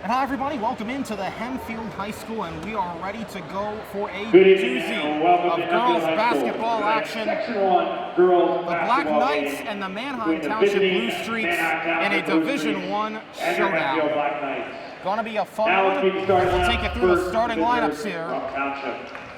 And hi everybody, welcome into the Hempfield High School, and we are ready to go for a doozy of girls basketball action. The Black Knights and the Manheim Township Blue Streaks in a Division I showdown. Gonna be a fun one. We'll take you through the starting lineups here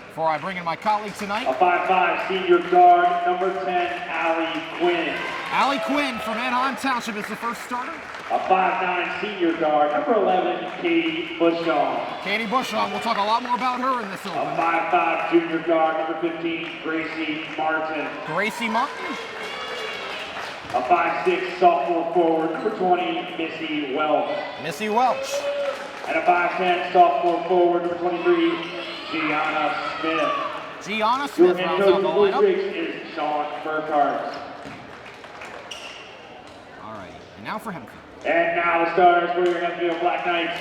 before I bring in my colleague tonight. A 5'5" senior guard, number 10, Allie Quinn. Allie Quinn from Manheim Township is the first starter. A 5'9" senior guard, number 11, Kasey Bushong. Katie Bushong, we'll talk a lot more about her in this open. A 5'5" junior guard, number 15, Gracie Martin. Gracie Martin. A 5'6" sophomore forward, number 20, Missy Welch. Missy Welch. And a 5'10" sophomore forward, number 23, Gianna Smith. Gianna Smith rounds out the lineup. Is Sean Burkhardt. All right, and now for Hempfield. And now the starters for your Hempfield Black Knights.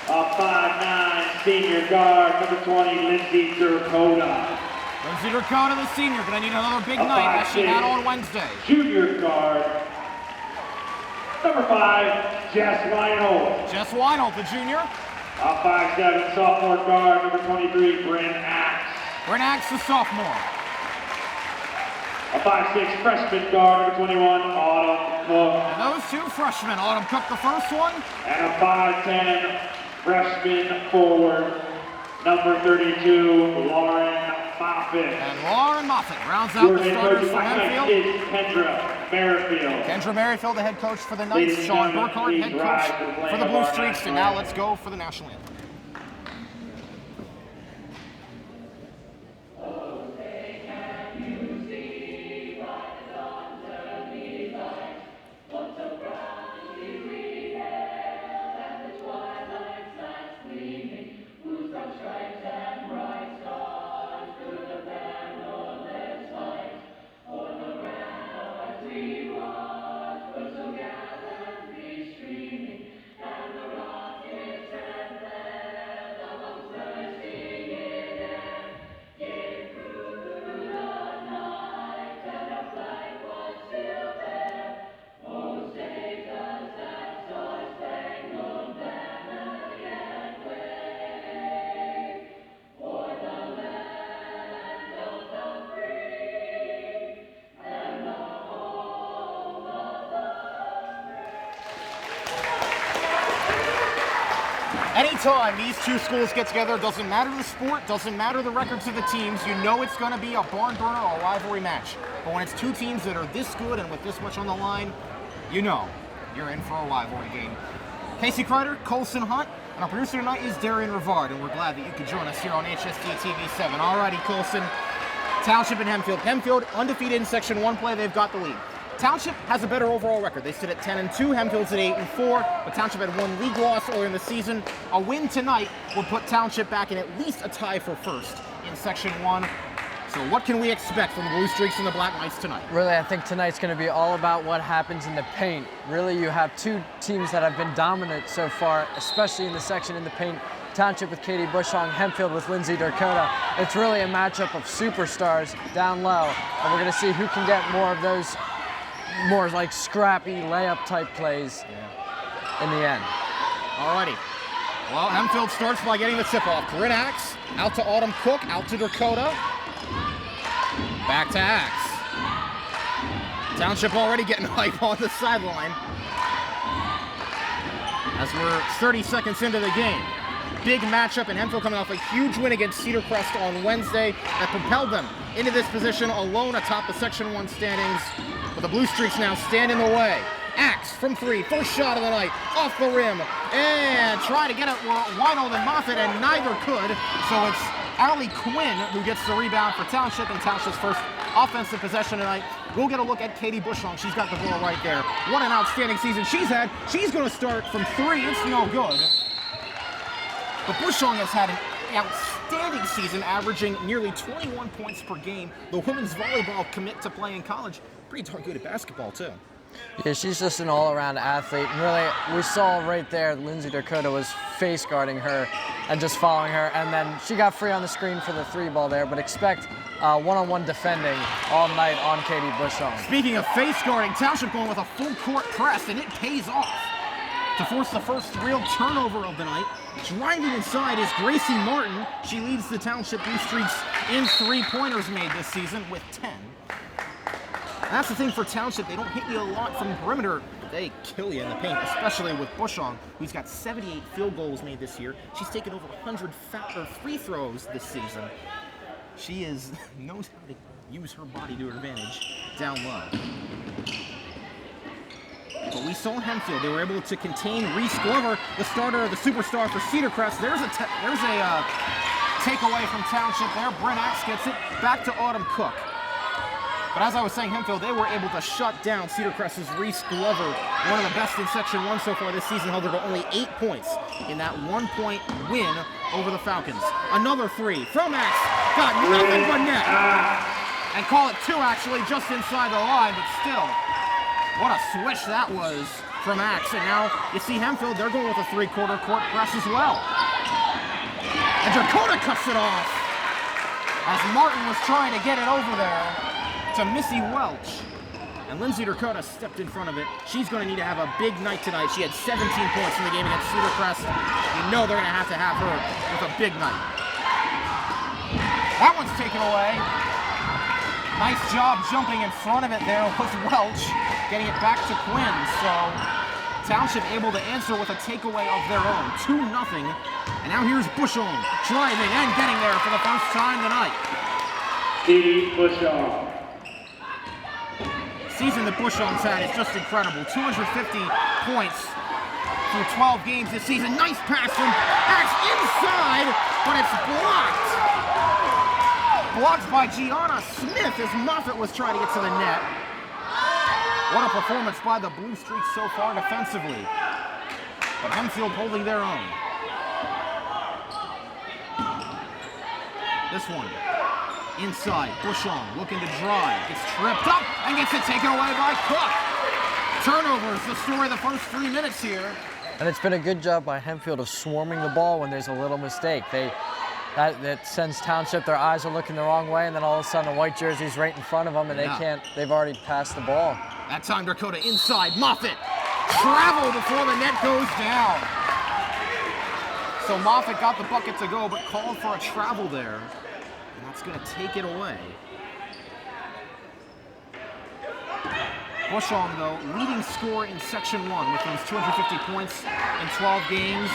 A 5'9" senior guard, number 20, Lindsay Durkota. Lindsay Durkota, the senior, gonna need another big night as she had on Wednesday. Junior guard, number 5, Jess Weinold. Jess Weinold, the junior. A 5'7" sophomore guard, number 23, Bryn Axe. Bryn Axe, the sophomore. A 5'6" freshman guard, number 21, Autumn Cook. And those two freshmen, Autumn Cook, the first one. And a 5'10" freshman forward, number 32, Lauren Moffitt. And Lauren Moffitt rounds out the starters for Hempfield. Is Kendra Merrifield. Kendra Merrifield, the head coach for the Knights. Sean Burkhardt, head coach for the Blue Streaks. And now let's go for the national anthem. Anytime these two schools get together, doesn't matter the sport, doesn't matter the records of the teams, you know it's going to be a barn burner or a rivalry match. But when it's two teams that are this good and with this much on the line, you know you're in for a rivalry game. Kasey Kreider, Colson Hunt, and our producer tonight is Darian Rivard, and we're glad that you could join us here on HSD TV 7. Alrighty, Colson, Township and Hempfield. Hempfield undefeated in Section 1 play, they've got the lead. Township has a better overall record. They sit at 10-2, Hempfield's at 8-4, but Township had one league loss earlier in the season. A win tonight would put Township back in at least a tie for first in Section 1. So what can we expect from the Blue Streaks and the Black Knights tonight? Really, I think tonight's going to be all about what happens in the paint. Really, you have two teams that have been dominant so far, especially in the section in the paint. Township with Katie Bushong, Hempfield with Lindsay Durkota. It's really a matchup of superstars down low, and we're going to see who can get more of those more like scrappy layup type plays in the end. Alrighty. Well, Hempfield starts by getting the tip off. Bryn Axe out to Autumn Cook, out to Durkota. Back to Axe. Township already getting hype on the sideline as we're 30 seconds into the game. Big matchup, and Hempfield coming off a huge win against Cedar Crest on Wednesday that propelled them into this position alone atop the Section 1 standings. But the Blue Streaks now stand in the way. Axe from three, first shot of the night, off the rim, and try to get it Weinold and Moffitt, and neither could. So it's Allie Quinn who gets the rebound for Township, and Township's first offensive possession tonight. We'll get a look at Katie Bushong. She's got the ball right there. What an outstanding season she's had. She's going to start from three. It's no good. But Bushong has had an outstanding season, averaging nearly 21 points per game. The women's volleyball commit to play in college. Pretty darn good at basketball, too. Yeah, she's just an all-around athlete. And really, we saw right there Lindsay Durkota was face guarding her and just following her. And then she got free on the screen for the three ball there. But expect one-on-one defending all night on Katie Bushong. Speaking of face guarding, Township going with a full court press, and it pays off. to force the first real turnover of the night. Driving inside is Gracie Martin. She leads the Township Blue Streaks in 3-pointers made this season with 10. That's the thing for Township. They don't hit you a lot from the perimeter. They kill you in the paint, especially with Bushong, who's got 78 field goals made this year. She's taken over 100 free throws this season. She knows how to use her body to her advantage down low. But we saw Hempfield. They were able to contain Reese Glover, the starter, the superstar for Cedar Crest. There's a takeaway from Township there. Brent Axe gets it back to Autumn Cook. But as I was saying, Hempfield, they were able to shut down Cedar Crest's Reese Glover, one of the best in Section 1 so far this season, held her to only 8 points in that 1-point win over the Falcons. Another 3 from Axe, got nothing but net. And call it 2 actually, just inside the line, but still, what a swish that was from Axe. And now you see Hempfield, they're going with a 3-quarter court press as well. And Dakota cuts it off as Martin was trying to get it over there to Missy Welch. And Lindsay Dakota stepped in front of it. She's going to need to have a big night tonight. She had 17 points in the game against Cedar Crest. You know they're going to have her with a big night. That one's taken away. Nice job jumping in front of it there with Welch, getting it back to Quinn. So Township able to answer with a takeaway of their own, 2-0. And now here's Bushong driving and getting there for the first time tonight. Katie Bushong. Season that Bushong's had is just incredible. 250 points through 12 games this season. Nice pass from Axe inside, but it's blocked. Blocked by Gianna Smith as Moffitt was trying to get to the net. What a performance by the Blue Streaks so far defensively. But Hempfield holding their own. This one. Inside, Bushong looking to drive, gets tripped up and gets it taken away by Cook. Turnovers, the story of the first 3 minutes here. And it's been a good job by Hempfield of swarming the ball when there's a little mistake. That sends Township, their eyes are looking the wrong way, and then all of a sudden the white jersey's right in front of them, and they've already passed the ball. That time Dakota inside, Moffitt. Travel before the net goes down. So Moffitt got the bucket to go, but called for a travel there. And that's going to take it away. Bushong, though, leading scorer in Section 1 with those 250 points in 12 games.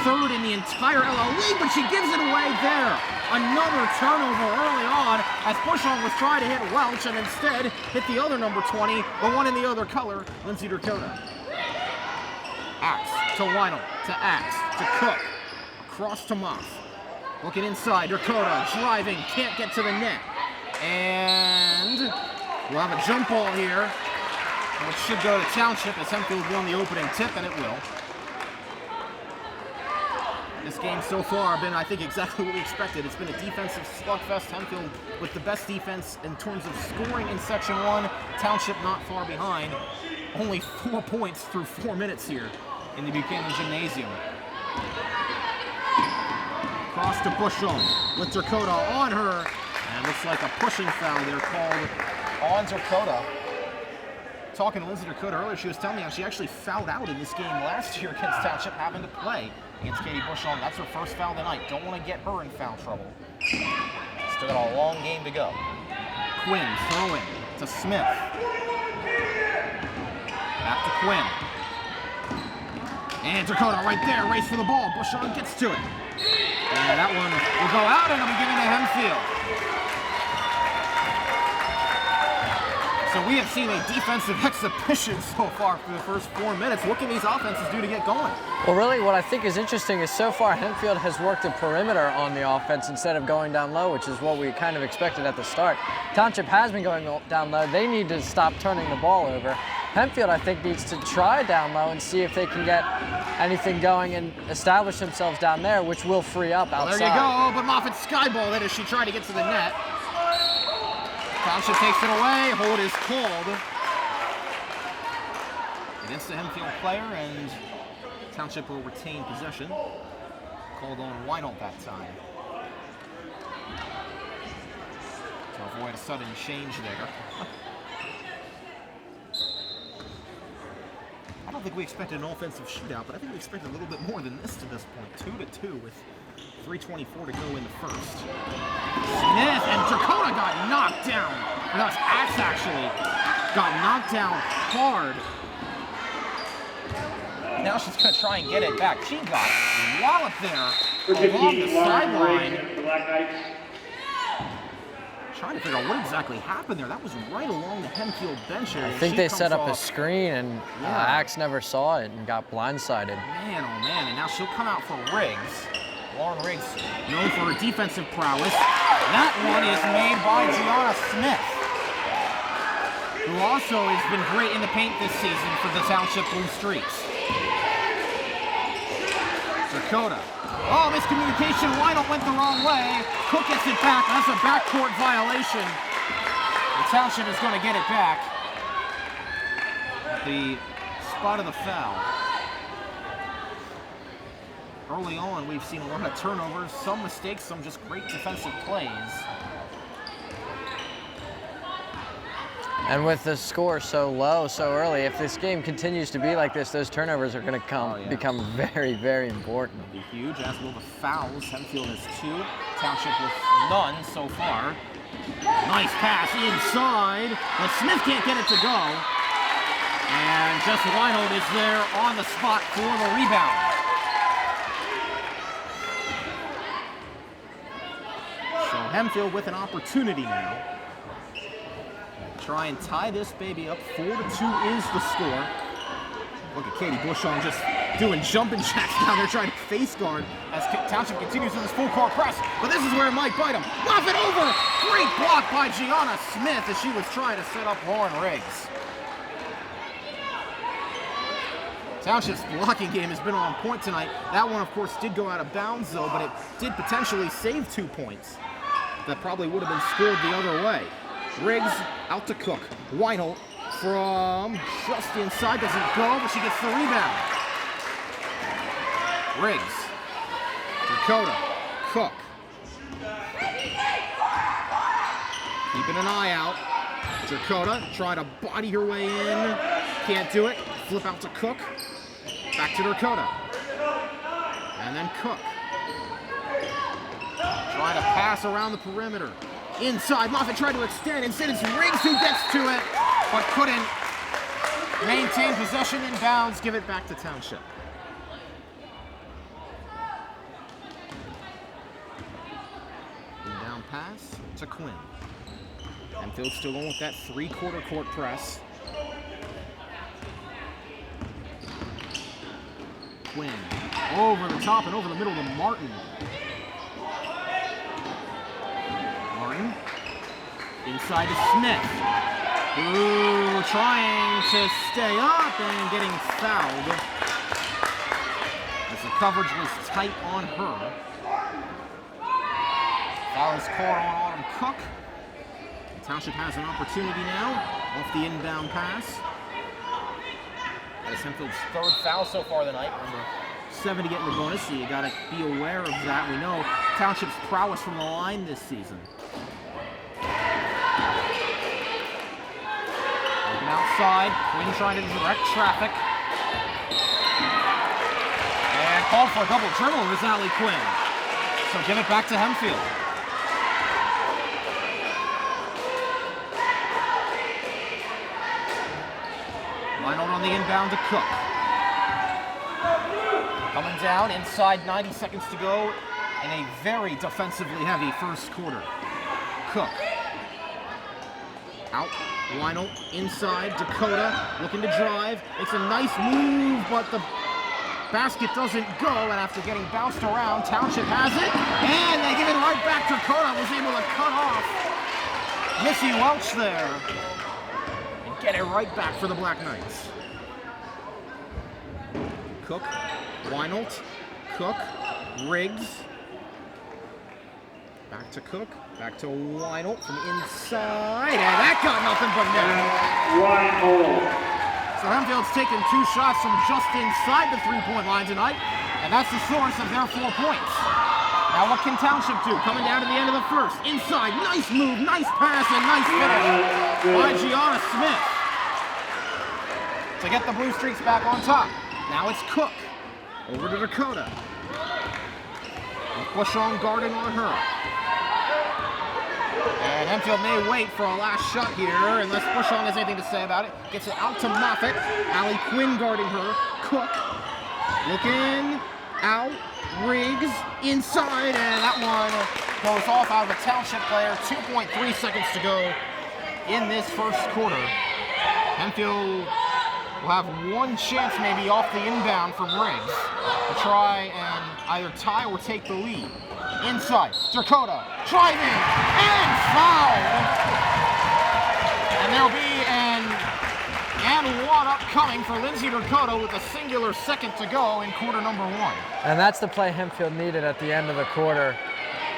Third in the entire LL League, but she gives it away there. Another turnover early on as Bushong was trying to hit Welch and instead hit the other number 20, the one in the other color, Lindsay Dakota. Axe to Weinel, to Axe, to Cook, across to Moss. Looking inside, Dakota driving, can't get to the net. And we'll have a jump ball here, which should go to Township as Hempfield won the opening tip, and it will. This game so far been, I think, exactly what we expected. It's been a defensive slugfest. Hempfield with the best defense in terms of scoring in Section 1. Township not far behind. Only 4 points through 4 minutes here in the Buchanan Gymnasium. Cross to Bushong with Dakota on her. And it looks like a pushing foul there called on Dakota. Talking to Lindsay Dakota earlier, she was telling me how she actually fouled out in this game last year against Township, having to play against Katie Bushong. That's her first foul tonight. Don't want to get her in foul trouble. Still got a long game to go. Quinn throwing to Smith. Back to Quinn. And Dakota right there, race for the ball. Bushong gets to it. And that one will go out and it'll be given to Hempfield. So we have seen a defensive exhibition so far for the first 4 minutes. What can these offenses do to get going? Well, really what I think is interesting is so far Hempfield has worked the perimeter on the offense instead of going down low, which is what we kind of expected at the start. Township has been going down low. They need to stop turning the ball over. Hempfield, I think, needs to try down low and see if they can get anything going and establish themselves down there, which will free up outside. Well, there you go, but Moffitt skyballed it as she tried to get to the net. Township takes it away. Hold is called against the Hempfield player, and Township will retain possession. Called on Weinelt that time. To avoid a sudden change there. I don't don't think we expected an offensive shootout, but I think we expected a little bit more than this to this point. 2-2 with 3:24 to go in the first. Smith and Dakota got knocked down. Or that was Axe actually. Got knocked down hard. Now she's going to try and get it back. She got walloped there along the sideline. Trying to figure out what exactly happened there. That was right along the Hempfield bench area. I think they set up a screen and Axe never saw it and got blindsided. Man, oh man, and now she'll come out for Riggs. Lauren Riggs, known for her defensive prowess. That one is made by Gianna Smith, who also has been great in the paint this season for the Township Blue Streaks. Dakota. Oh, miscommunication. Weidel went the wrong way. Cook gets it back. That's a backcourt violation. The Township is going to get it back at the spot of the foul. Early on, we've seen a lot of turnovers, some mistakes, some just great defensive plays. And with the score so low, so early, if this game continues to be like this, those turnovers are going to become very, very important. It'll be huge, as will the fouls. Hempfield has 2, Township with none so far. Nice pass inside, but Smith can't get it to go. And Jess Weinhold is there on the spot for the rebound. So Hempfield with an opportunity now. Try and tie this baby up. 4-2 is the score. Look at Katie Bushong just doing jumping jacks down there trying to face guard as Township continues in this full court press. But this is where it might bite him. Muff it over! Great block by Gianna Smith as she was trying to set up Lauren Riggs. Township's blocking game has been on point tonight. That one, of course, did go out of bounds, though, but it did potentially save 2 points. That probably would have been scored the other way. Riggs out to Cook. Weinhold from just inside, doesn't go, but she gets the rebound. Riggs, Dakota, Cook. Keeping an eye out. Dakota trying to body her way in. Can't do it. Flip out to Cook. Back to Dakota. And then Cook. Trying to pass around the perimeter. Inside, Moffitt tried to extend. Instead, it's Riggs who gets to it, but couldn't maintain possession in bounds. Give it back to Township. Down pass to Quinn. Hempfield still going with that 3-quarter court press. Quinn over the top and over the middle to Martin. Martin inside to Smith, who trying to stay up and getting fouled as the coverage was tight on her. Foul is called on Autumn Cook. Township has an opportunity now off the inbound pass. That is Hempfield's 3rd foul so far tonight. Number 7 to get in the bonus, so you got to be aware of that. We know Township's prowess from the line this season. Looking outside, Quinn trying to direct traffic. And called for a double dribble with Allie Quinn. So give it back to Hempfield. Weinhold on the inbound to Cook. Coming down inside, 90 seconds to go in a very defensively heavy first quarter. Cook. Out, Weinhold inside, Dakota looking to drive. It's a nice move, but the basket doesn't go, and after getting bounced around, Township has it, and they give it right back. Dakota was able to cut off Missy Welch there. Get it right back for the Black Knights. Cook, Weinhold, Cook, Riggs. Back to Cook, back to Weinhold from inside, and that got nothing but net. Weinhold. So Hempfield's taken 2 shots from just inside the 3-point line tonight, and that's the source of their 4 points. Now what can Township do? Coming down to the end of the first. Inside, nice move, nice pass, and nice finish by Gianna Smith. to get the Blue Streaks back on top. Now it's Cook. Over to Dakota. Bushong guarding on her. And Hempfield may wait for a last shot here, unless Bushong has anything to say about it. Gets it out to Moffitt. Allie Quinn guarding her. Cook. Looking out. Riggs inside, and that one goes off out of a Township player. 2.3 seconds to go in this first quarter. Hempfield will have one chance maybe off the inbound from Riggs to try and either tie or take the lead. Inside, Dakota driving and fouled. And there'll be an and one upcoming for Lindsay Dakota with a singular second to go in quarter number 1. And that's the play Hempfield needed at the end of the quarter,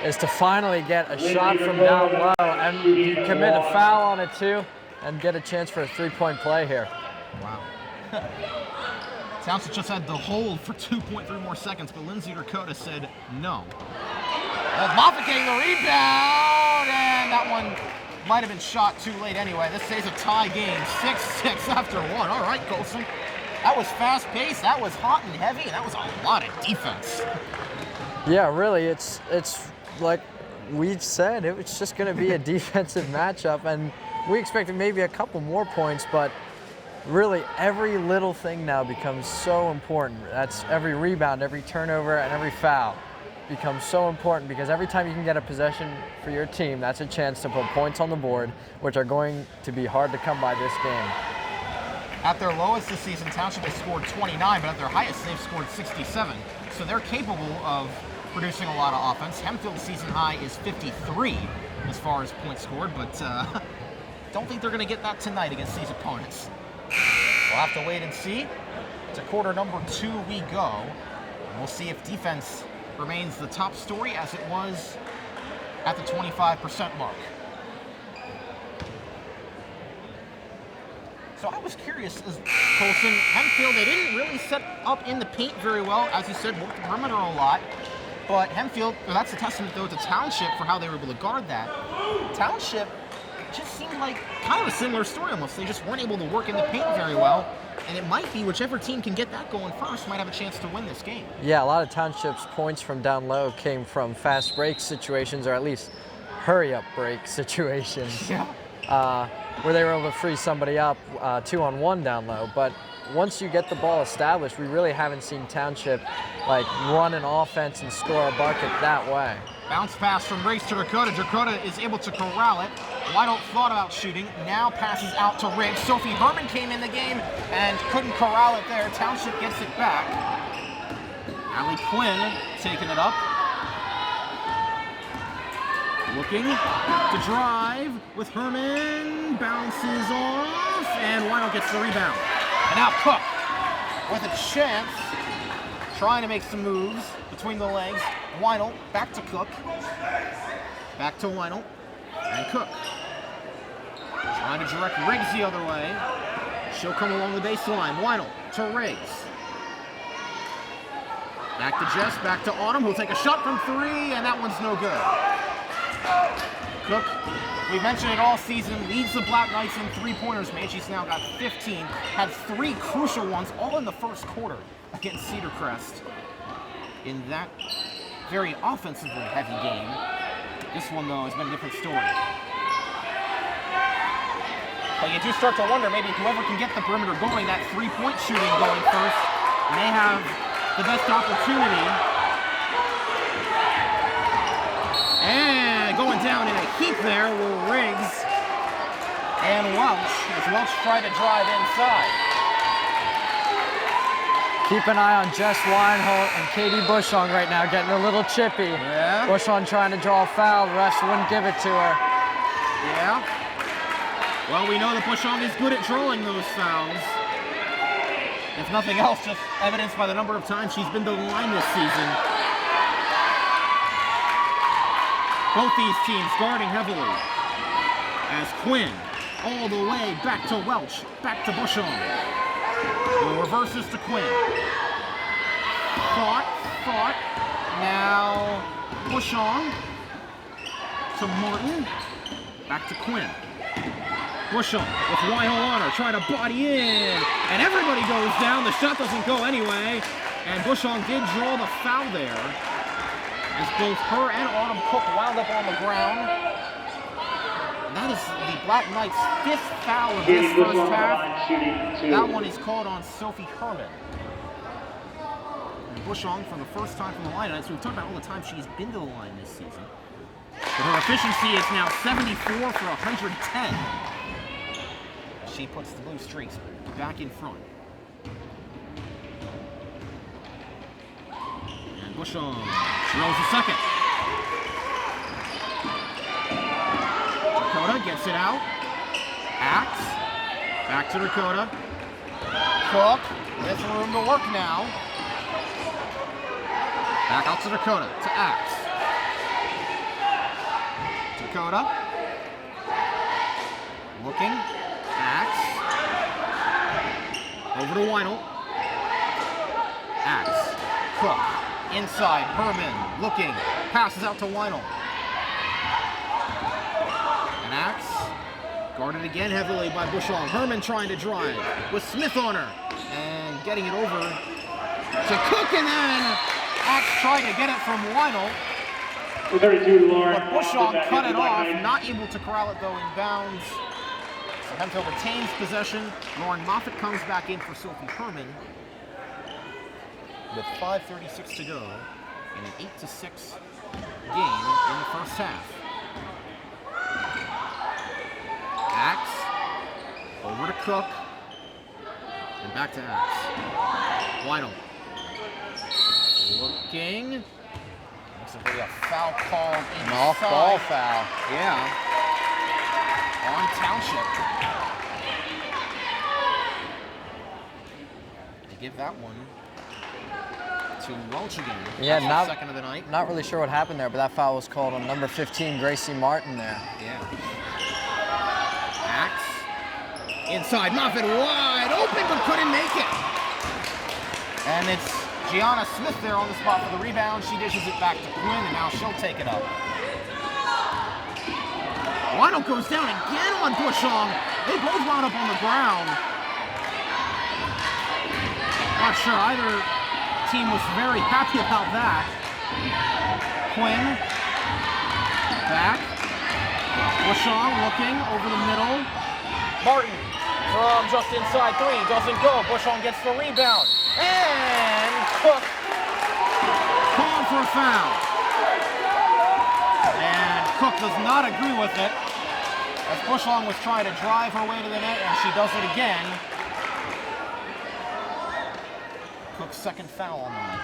is to finally get a shot from down low, and you commit a foul on it too, and get a chance for a 3-point play here. Wow. Township just had the hold for 2.3 more seconds, but Lindsay Dakota said no. Moffitt getting the rebound, and that one might have been shot too late anyway. This stays a tie game, 6-6 after 1. All right, Colson. That was fast-paced, that was hot and heavy, and that was a lot of defense. Yeah, really, it's like we've said, it was just going to be a defensive matchup, and we expected maybe a couple more points, but really every little thing now becomes so important. That's every rebound, every turnover, and every foul becomes so important, because every time you can get a possession for your team, that's a chance to put points on the board, which are going to be hard to come by this game. At their lowest this season, Township has scored 29, but at their highest, they've scored 67. So they're capable of producing a lot of offense. Hempfield's season high is 53 as far as points scored, but don't think they're going to get that tonight against these opponents. We'll have to wait and see. To quarter number 2 we go. And we'll see if defense remains the top story as it was at the 25% mark. So I was curious, as Colson, Hempfield, they didn't really set up in the paint very well. As you said, worked the perimeter a lot. But Hempfield, well, that's a testament, though, to Township for how they were able to guard that. Township just seemed like kind of a similar story almost. They just weren't able to work in the paint very well. And it might be whichever team can get that going first might have a chance to win this game. Yeah, a lot of Township's points from down low came from fast break situations, or at least hurry-up break situations. Yeah. Where they were able to free somebody up 2-on-1 down low. But once you get the ball established, we really haven't seen Township like run an offense and score a bucket that way. Bounce pass from Riggs to Dakota. Dakota is able to corral it. Weidelt thought about shooting, now passes out to Riggs. Sophie Herman came in the game and couldn't corral it there. Township gets it back. Allie Quinn taking it up. Looking to drive with Herman, bounces off, and Weidelt gets the rebound. And now Cook with a chance, trying to make some moves between the legs. Weidelt back to Cook, back to Weidelt, and Cook. Trying to direct Riggs the other way. She'll come along the baseline. Weidelt to Riggs. Back to Jess, back to Autumn, who'll take a shot from 3, and that one's no good. Cook, we mentioned it all season, leads the Black Knights in three-pointers made. She's now got 15, had 3 crucial ones, all in the first quarter against Cedar Crest. In that very offensively heavy game, this one, though, has been a different story. But you do start to wonder, maybe whoever can get the perimeter going, that three-point shooting going first, may have the best opportunity. And going down in a heap there were Riggs and Welch, as Welch tried to drive inside. Keep an eye on Jess Weinholt and Katie Bushong right now, getting a little chippy. Yeah. Bushong trying to draw a foul, the refs wouldn't give it to her. Yeah. Well, we know that Bushong is good at drawing those fouls. If nothing else, just evidenced by the number of times she's been to the line this season. Both these teams guarding heavily. As Quinn, all the way back to Welch, back to Bushong. The reverses to Quinn. Thought. Now Bushong to Martin. Back to Quinn. Bushong with Weinhold on her, trying to body in, and everybody goes down. The shot doesn't go anyway, and Bushong did draw the foul there, as both her and Autumn Cook wound up on the ground. And that is the Black Knights' 5th foul of this first half. That one is called on Sophie Herman. And Bushong, for the first time from the line, so we've talked about all the time she's been to the line this season. But her efficiency is now 74 for 110. She puts the Blue Streaks back in front. And Bushong drills the second. Dakota gets it out. Axe. Back to Dakota. Cook with room to work now. Back out to Dakota. To Axe. Dakota. Looking. Axe. Over to Weinhold. Axe. Cook. Inside. Herman. Looking. Passes out to Weinhold. And Axe. Guarded again heavily by Bushong. Herman trying to drive. With Smith on her. And getting it over to Cook. And then Axe trying to get it from Weinhold. 32, Lauren. But Bushong cut it off, not able to corral it though in bounds. So Hempfield retains possession. Lauren Moffitt comes back in for Sophie Herman with 5:36 to go in an 8-6 game in the first half. Axe over to Cook and back to Axe. Weinhold looking. Looks like we have a foul called inside. An off-ball foul. Yeah. On Township. They give that one to Welch again. Yeah, that's the second of the night. Not really sure what happened there, but that foul was called on number 15, Gracie Martin there. Yeah. Axe. Inside, Moffitt wide open, but couldn't make it. And it's Gianna Smith there on the spot for the rebound. She dishes it back to Quinn, and now she'll take it up. Weinhold goes down again on Bushong. They both wound up on the ground. Not sure either team was very happy about that. Quinn. Back. Bushong looking over the middle. Martin from just inside 3. Doesn't go. Bushong gets the rebound. And Cook called for a foul. And Cook does not agree with it, as Bushong was trying to drive her way to the net, and she does it again. Cook's second foul on the night.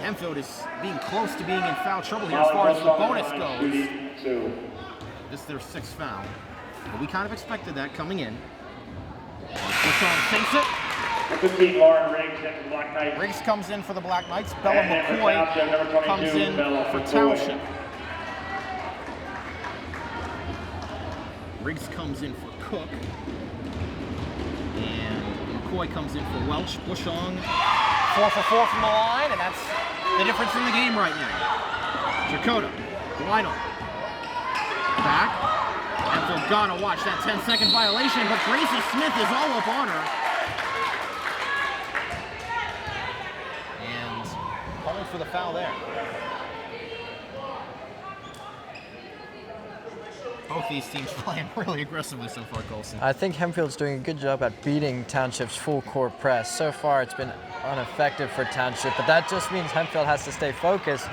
Hempfield is being close to being in foul trouble here as far as the bonus goes. This is their 6th foul. But we kind of expected that coming in. Bushong sinks it. 15, Lauren Riggs into the Black Knights. Riggs comes in for the Black Knights. Bella McCoy comes in for Township. Riggs comes in for Cook. And McCoy comes in for Welch. Bushong 4 for 4 from the line, and that's the difference in the game right now. Dakota, Weinhold. Back. Hempfield gotta watch that 10-second violation, but Gracie Smith is all up on her. And calling for the foul there. Both these teams playing really aggressively so far, Colson. I think Hempfield's doing a good job at beating Township's full court press. So far, it's been ineffective for Township, but that just means Hempfield has to stay focused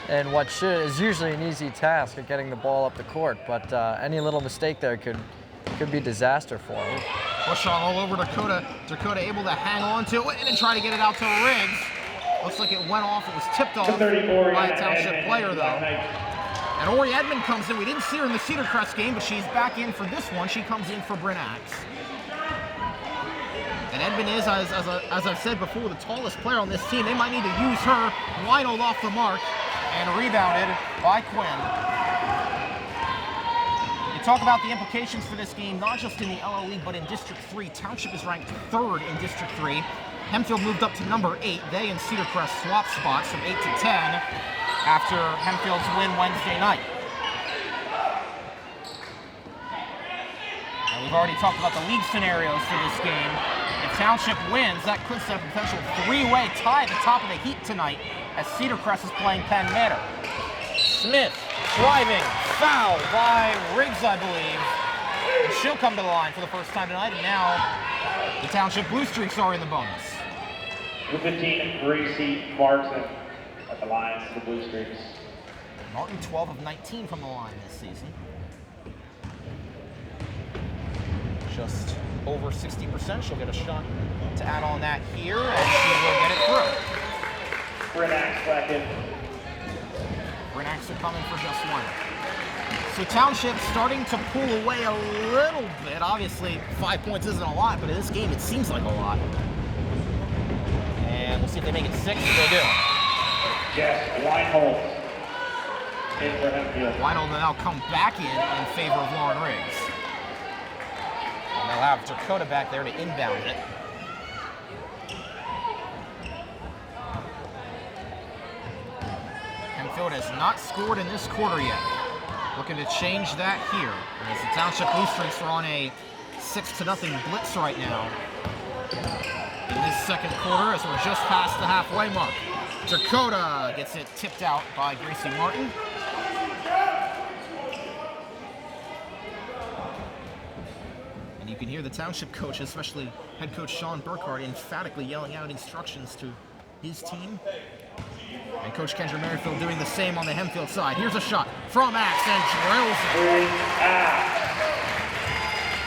in what is usually an easy task of getting the ball up the court. But any little mistake there could be disaster for him. Bushong all over Dakota. Dakota able to hang on to it and try to get it out to Riggs. Looks like it went off. It was tipped off by a Township player, though. And Ori Edmond comes in. We didn't see her in the Cedar Crest game, but she's back in for this one. She comes in for Bryn Axe. And Edmond is, as I've said before, the tallest player on this team. They might need to use her. Weinhold off the mark and rebounded by Quinn. You talk about the implications for this game, not just in the LL League, but in District 3. Township is ranked 3rd in District 3. Hempfield moved up to number 8. They and Cedar Crest swapped spots from 8 to 10 after Hempfield's win Wednesday night. And And we've already talked about the league scenarios for this game. If Township wins, that could set a potential three-way tie at the top of the heat tonight as Cedar Crest is playing Penn Manor. Smith driving, foul by Riggs, I believe. And she'll come to the line for the first time tonight, and now the Township Blue Streaks are in the bonus. With 15, Kasey Martin at the line for the Blue Streaks. Martin 12 of 19 from the line this season. Just over 60%. She'll get a shot to add on that here, and she will get it through. Brennax second. Brennax are coming for just one. So Township starting to pull away a little bit. Obviously, 5 points isn't a lot, but in this game it seems like a lot. And we'll see if they make it 6. They do. Yes, Weinhold in for Hempfield. Weinhold will now come back in favor of Lauren Riggs. And they'll have Dakota back there to inbound it. Hempfield has not scored in this quarter yet. Looking to change that here. As the Township Blue Streaks are on a 6-0 blitz right now. In this second quarter, as we're just past the halfway mark. Dakota gets it tipped out by Kasey Martin. And you can hear the Township coach, especially head coach Sean Burkhardt, emphatically yelling out instructions to his team. And Coach Kendra Merrifield doing the same on the Hempfield side. Here's a shot from Axe and drills it.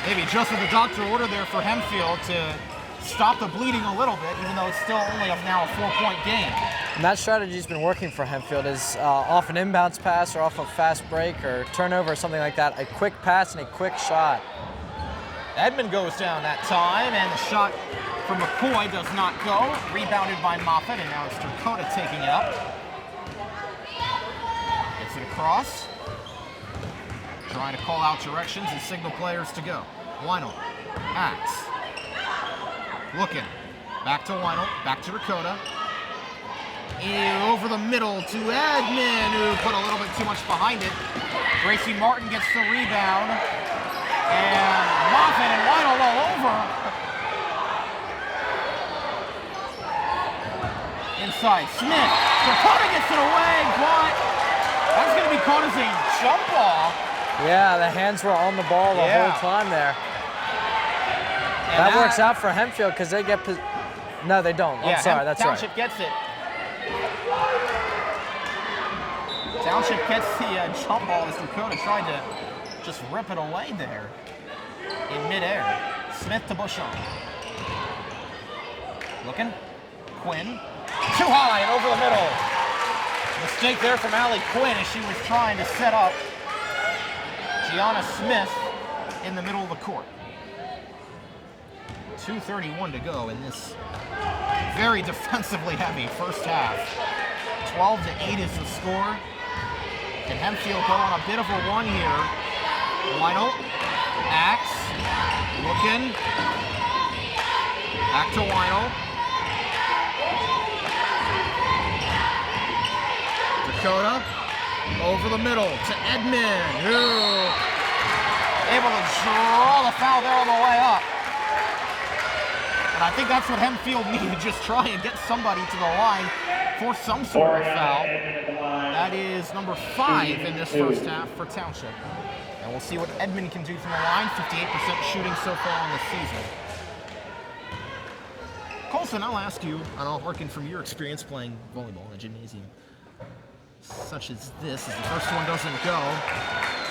Maybe just what the doctor ordered there for Hempfield to stop the bleeding a little bit, even though it's still only now a 4-point game. And that strategy's been working for Hempfield is off an inbounds pass or off a fast break or turnover or something like that, a quick pass and a quick shot. Edmond goes down that time, and the shot from McCoy does not go. Rebounded by Moffitt, and now it's Dakota taking it up. Gets it across. Trying to call out directions and signal players to go. Weinhold, Axe. Looking. Back to Weinhold, back to Dakota. Over the middle to Edmond, who put a little bit too much behind it. Kasey Martin gets the rebound. And Moffitt and Weinhold all over. Inside, Smith. Dakota gets it away, but that's going to be caught as a jump ball. Yeah, the hands were on the ball the whole time there. And that works out for Hempfield because they get... No, they don't. I'm sorry, that's Township right. gets it. Township gets the jump ball as Dakota tried to just rip it away there in midair. Smith to Bushon. Looking. Quinn. Too high and over the middle. Mistake there from Allie Quinn as she was trying to set up Gianna Smith in the middle of the court. 2:31 to go in this very defensively heavy first half. 12-8 is the score. Can Hempfield go on a bit of a run here? Weinhold, Axe, looking. Back to Weinhold. Dakota, over the middle to Edmond, who able to draw the foul there on the way up. And I think that's what Hempfield needed, just try and get somebody to the line for some sort of foul. That is number 5 in this first half for Township. And we'll see what Edmond can do from the line. 58% shooting so far in the season. Colson, I'll ask you, and I'll work in from your experience playing volleyball in a gymnasium such as this, as the first one doesn't go.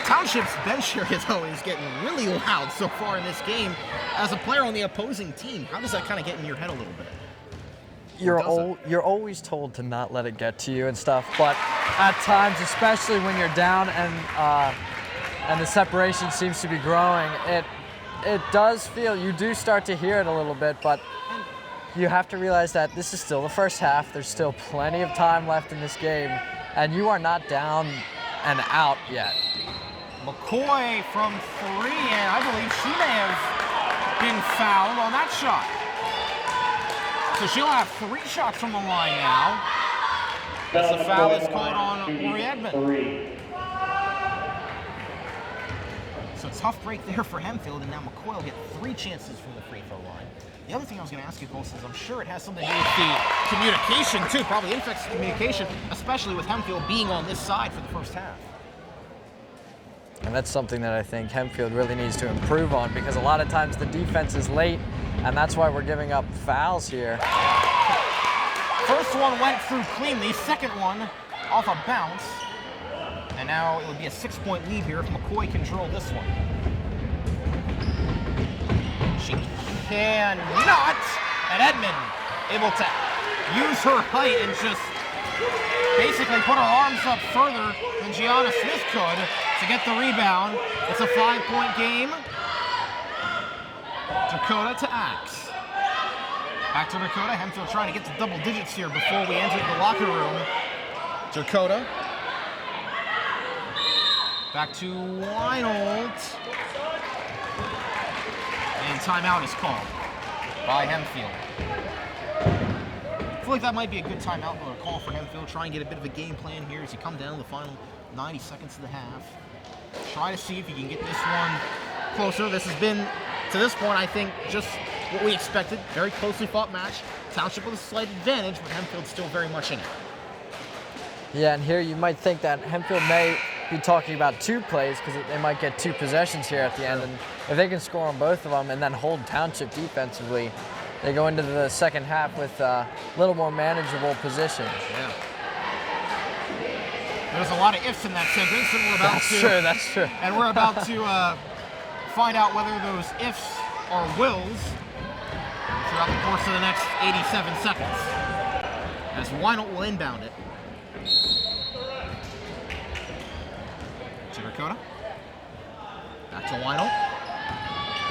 Township's bench area, though, is getting really loud so far in this game. As a player on the opposing team, how does that kind of get in your head a little bit? You're always told to not let it get to you and stuff, but at times, especially when you're down and the separation seems to be growing, it does feel, you do start to hear it a little bit, but you have to realize that this is still the first half. There's still plenty of time left in this game, and you are not down and out yet. McCoy from 3, and I believe she may have been fouled on that shot. So she'll have 3 shots from the line now. As the foul is called on Marie Edmond. So Tough break there for Hempfield, and now McCoy will get 3 chances from the free throw line. The other thing I was going to ask you, Colson, is I'm sure it has something to do with the communication, too. Probably infects communication, especially with Hempfield being on this side for the first half. And that's something that I think Hempfield really needs to improve on, because a lot of times the defense is late, and that's why we're giving up fouls here. First one went through cleanly, second one off a bounce. And now it would be a 6-point lead here if McCoy can drill this one. She cannot, and Edmond able to use her height and just basically put her arms up further than Gianna Smith could to get the rebound. It's a 5-point game. Dakota to Axe. Back to Dakota. Hempfield trying to get to double digits here before we enter the locker room. Dakota. Back to Weinold. And timeout is called by Hempfield. I feel like that might be a good timeout or a call for Hempfield. Try and get a bit of a game plan here as you come down to the final 90 seconds of the half. Try to see if you can get this one closer. This has been, to this point, I think, just what we expected. Very closely fought match. Township with a slight advantage, but Hempfield's still very much in it. Yeah, and here you might think that Hempfield may be talking about 2 plays, because they might get 2 possessions here at the end. And if they can score on both of them and then hold Township defensively, they go into the second half with a little more manageable positions. Yeah. There's a lot of ifs in that sentence, and we're about That's true. And we're about to find out whether those ifs are wills throughout the course of the next 87 seconds. As Weinold will inbound it. To Dakota. Back to Weinold.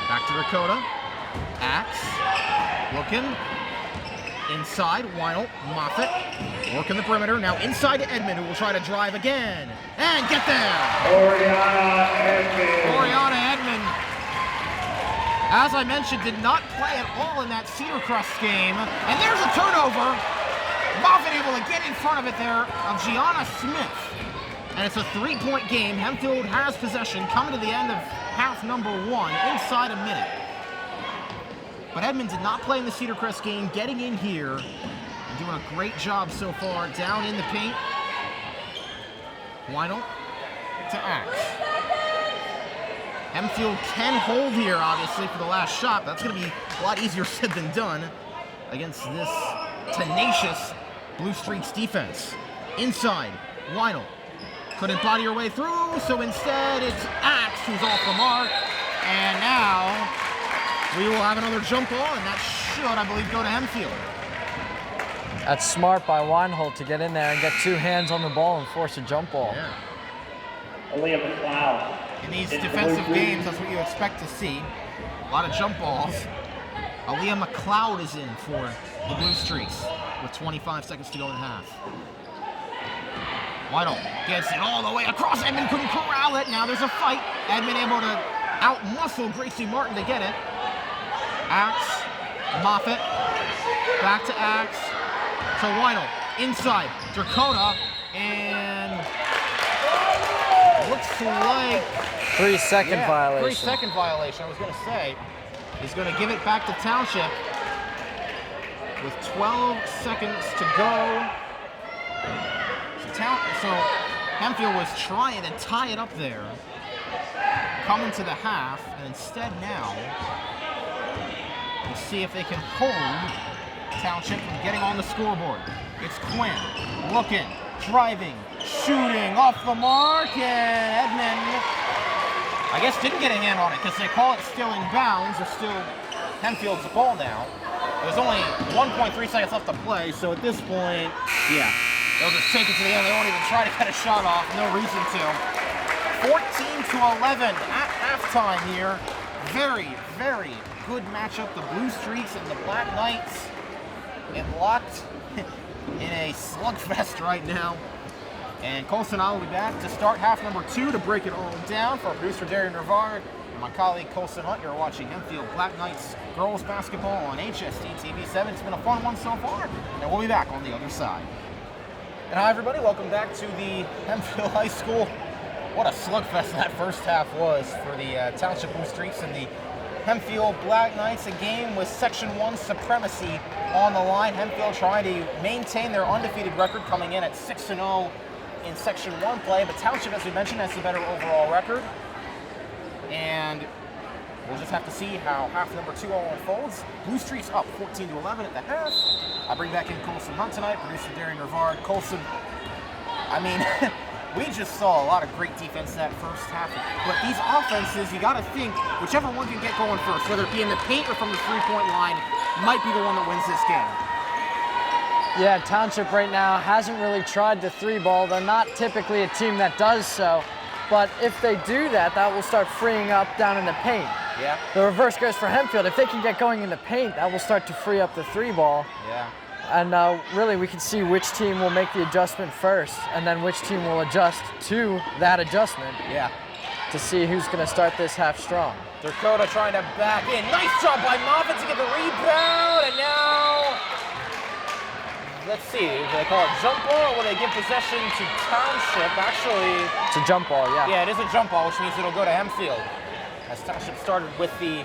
Back to Dakota. Axe. Looking. Inside, Weinold. Moffitt. Working the perimeter. Now inside to Edmond, who will try to drive again. And get there! Oriana Edmond, as I mentioned, did not play at all in that Cedar Crest game. And there's a turnover. Moffitt able to get in front of it there of Gianna Smith. And it's a 3-point game. Hempfield has possession coming to the end of half number 1, inside a minute. But Edmond did not play in the Cedar Crest game, getting in here and doing a great job so far down in the paint. Weinold to Axe. Hempfield can hold here, obviously, for the last shot. That's going to be a lot easier said than done against this tenacious Blue Streaks defense. Inside, Weinold. Couldn't body her way through, so instead it's Axe who's off the mark. And now we will have another jump ball, and that should, I believe, go to Hempfield. That's smart by Weinhold to get in there and get 2 hands on the ball and force a jump ball. Yeah. Aaliyah McLeod. In these defensive games, that's what you expect to see. A lot of jump balls. Aaliyah McLeod is in for the Blue Streaks with 25 seconds to go in half. Weinold gets it all the way across. Edmond couldn't corral it. Now there's a fight. Edmond able to out-muscle Gracie Martin to get it. Axe, Moffitt, back to Axe, to Weinold, inside, Dakota, and looks like 3-second violation. 3-second violation, I was going to say. He's going to give it back to Township with 12 seconds to go. So Hempfield was trying to tie it up there, coming to the half, and instead now we'll see if they can hold Township from getting on the scoreboard. It's Quinn, looking, driving, shooting, off the mark, and Edmond, I guess, didn't get a hand on it because they call it still in bounds. It's still Hempfield's ball now. There's only 1.3 seconds left to play, so at this point, yeah, they'll just take it to the end. They won't even try to get a shot off. No reason to. 14-11 at halftime here. Very, very good matchup. The Blue Streaks and the Black Knights get locked in a slugfest right now. And Colson and I will be back to start half number 2 to break it all down. For our producer, Darian Rivard, and my colleague, Colson Hunt, you're watching Hempfield Black Knights girls basketball on HSD TV 7. It's been a fun one so far, and we'll be back on the other side. And hi, everybody. Welcome back to the Hempfield High School What a slugfest that first half was for the Township Blue Streaks and the Hempfield Black Knights. A game with Section 1 supremacy on the line. Hempfield trying to maintain their undefeated record, coming in at 6-0 in Section 1 play. But Township, as we mentioned, has the better overall record. And we'll just have to see how half number 2 all unfolds. Blue Streaks up 14-11 at the half. I bring back in Colson Hunt tonight, producer Darian Rivard. Colson, I mean, we just saw a lot of great defense that first half. But these offenses, you got to think, whichever one can get going first, whether it be in the paint or from the three-point line, might be the one that wins this game. Yeah, Township right now hasn't really tried the three ball. They're not typically a team that does so. But if they do that, that will start freeing up down in the paint. Yeah. The reverse goes for Hempfield. If they can get going in the paint, that will start to free up the three ball. Yeah. And really, we can see which team will make the adjustment first, and then which team will adjust to that adjustment. Yeah. To see who's going to start this half strong. Dakota trying to back in. Nice job by Moffitt to get the rebound, and now, let's see, do they call it jump ball, or will they give possession to Township? Actually, it's a jump ball, yeah. Yeah, it is a jump ball, which means it'll go to Hempfield. As Township started with the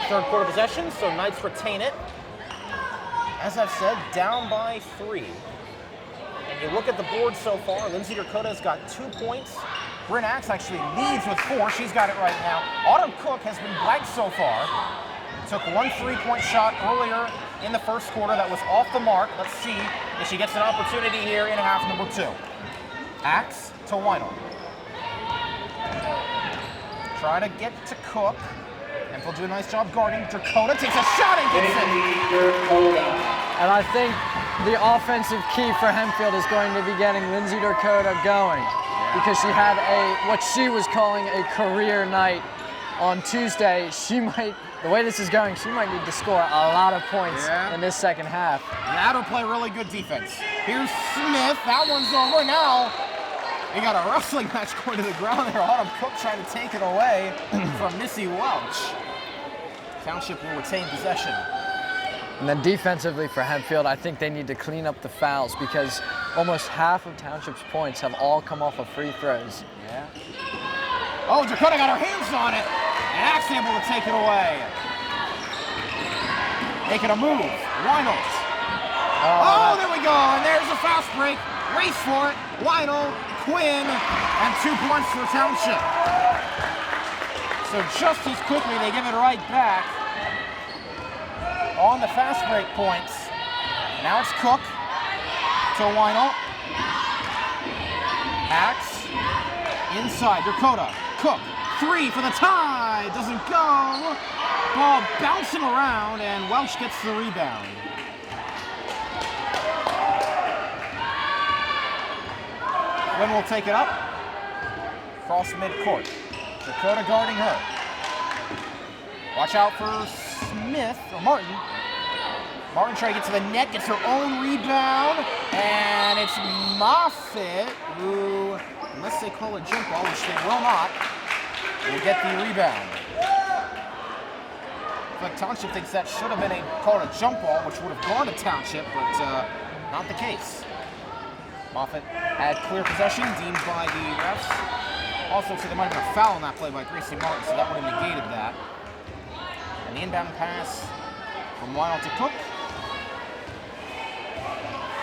third quarter possession, so Knights retain it. As I've said, down by 3. And you look at the board so far, Lindsay Dakota's got 2 points. Bryn Axe actually leads with 4. She's got it right now. Autumn Cook has been blank so far. Took 1 3-point shot earlier in the first quarter that was off the mark. Let's see if she gets an opportunity here in half number 2. Axe to Weinel. Trying to get to Cook. And he'll do a nice job guarding. Dakota takes a shot and gets it. And I think the offensive key for Hempfield is going to be getting Lindsay Dakota going. Because she had what she was calling a career night on Tuesday. She might, the way this is going, she might need to score a lot of points in this second half. That'll play really good defense. Here's Smith. That one's over now. We got a wrestling match going to the ground there. Autumn Cook trying to take it away from Missy Welch. Township will retain possession. And then defensively for Hempfield, I think they need to clean up the fouls because almost half of Township's points have all come off of free throws. Yeah. Oh, Dakota got her hands on it. And Axe able to take it away. Making a move. Weinelt. Oh, there we go. And there's a fast break. Race for it. Weinelt, Quinn, and 2 points for Township. So just as quickly, they give it right back on the fast break points. Now it's Cook to Weinelt. Axe inside. Dakota. Cook. 3 for the tie. Doesn't go. Ball bouncing around, and Welch gets the rebound. Quinn will take it up. Cross midcourt. Dakota guarding her. Watch out for Smith, or Martin. Martin trying to get to the net, gets her own rebound, and it's Moffitt, who, unless they call a jump ball, which they will not, will get the rebound. But Township thinks that should have been called a jump ball, which would have gone to Township, but not the case. Moffitt had clear possession, deemed by the refs. Also, so there might have been a foul on that play by Gracie Martin, so that would have negated that. And the inbound pass from Weinelt to Cook.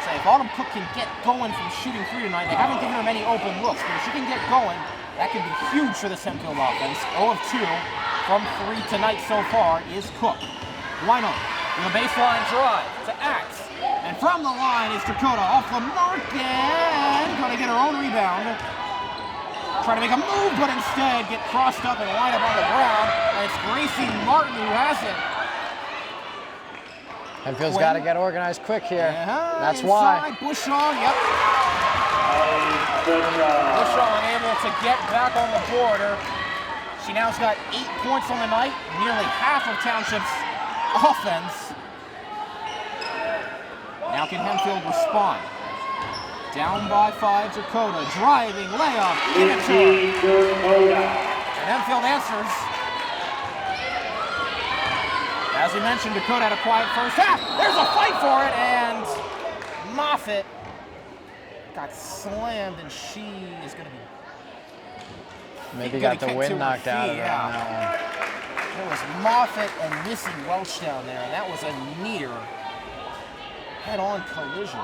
Say, if Autumn Cook can get going from shooting 3 tonight, they haven't given her many open looks, but if she can get going, that could be huge for this Hempfield offense. 0 of 2 from 3 tonight so far is Cook. Weinelt with a baseline drive to Axe. And from the line is Dakota off the mark and going to get her own rebound. Trying to make a move, but instead get crossed up and wind up on the ground. And it's Gracie Martin who has it. Hempfield's got to get organized quick here. That's inside, why. Bushong, yep. Bushong able to get back on the border. She now's got 8 points on the night, nearly half of Township's offense. Now can Hempfield respond? Down by 5, Dakota, driving, layup, give it to her. And Hempfield answers. As we mentioned, Dakota had a quiet first half. There's a fight for it, and Moffitt got slammed, and she is going to be Maybe got the wind knocked out of it on that one. There was Moffitt and Missy Welch down there, and that was a near head-on collision.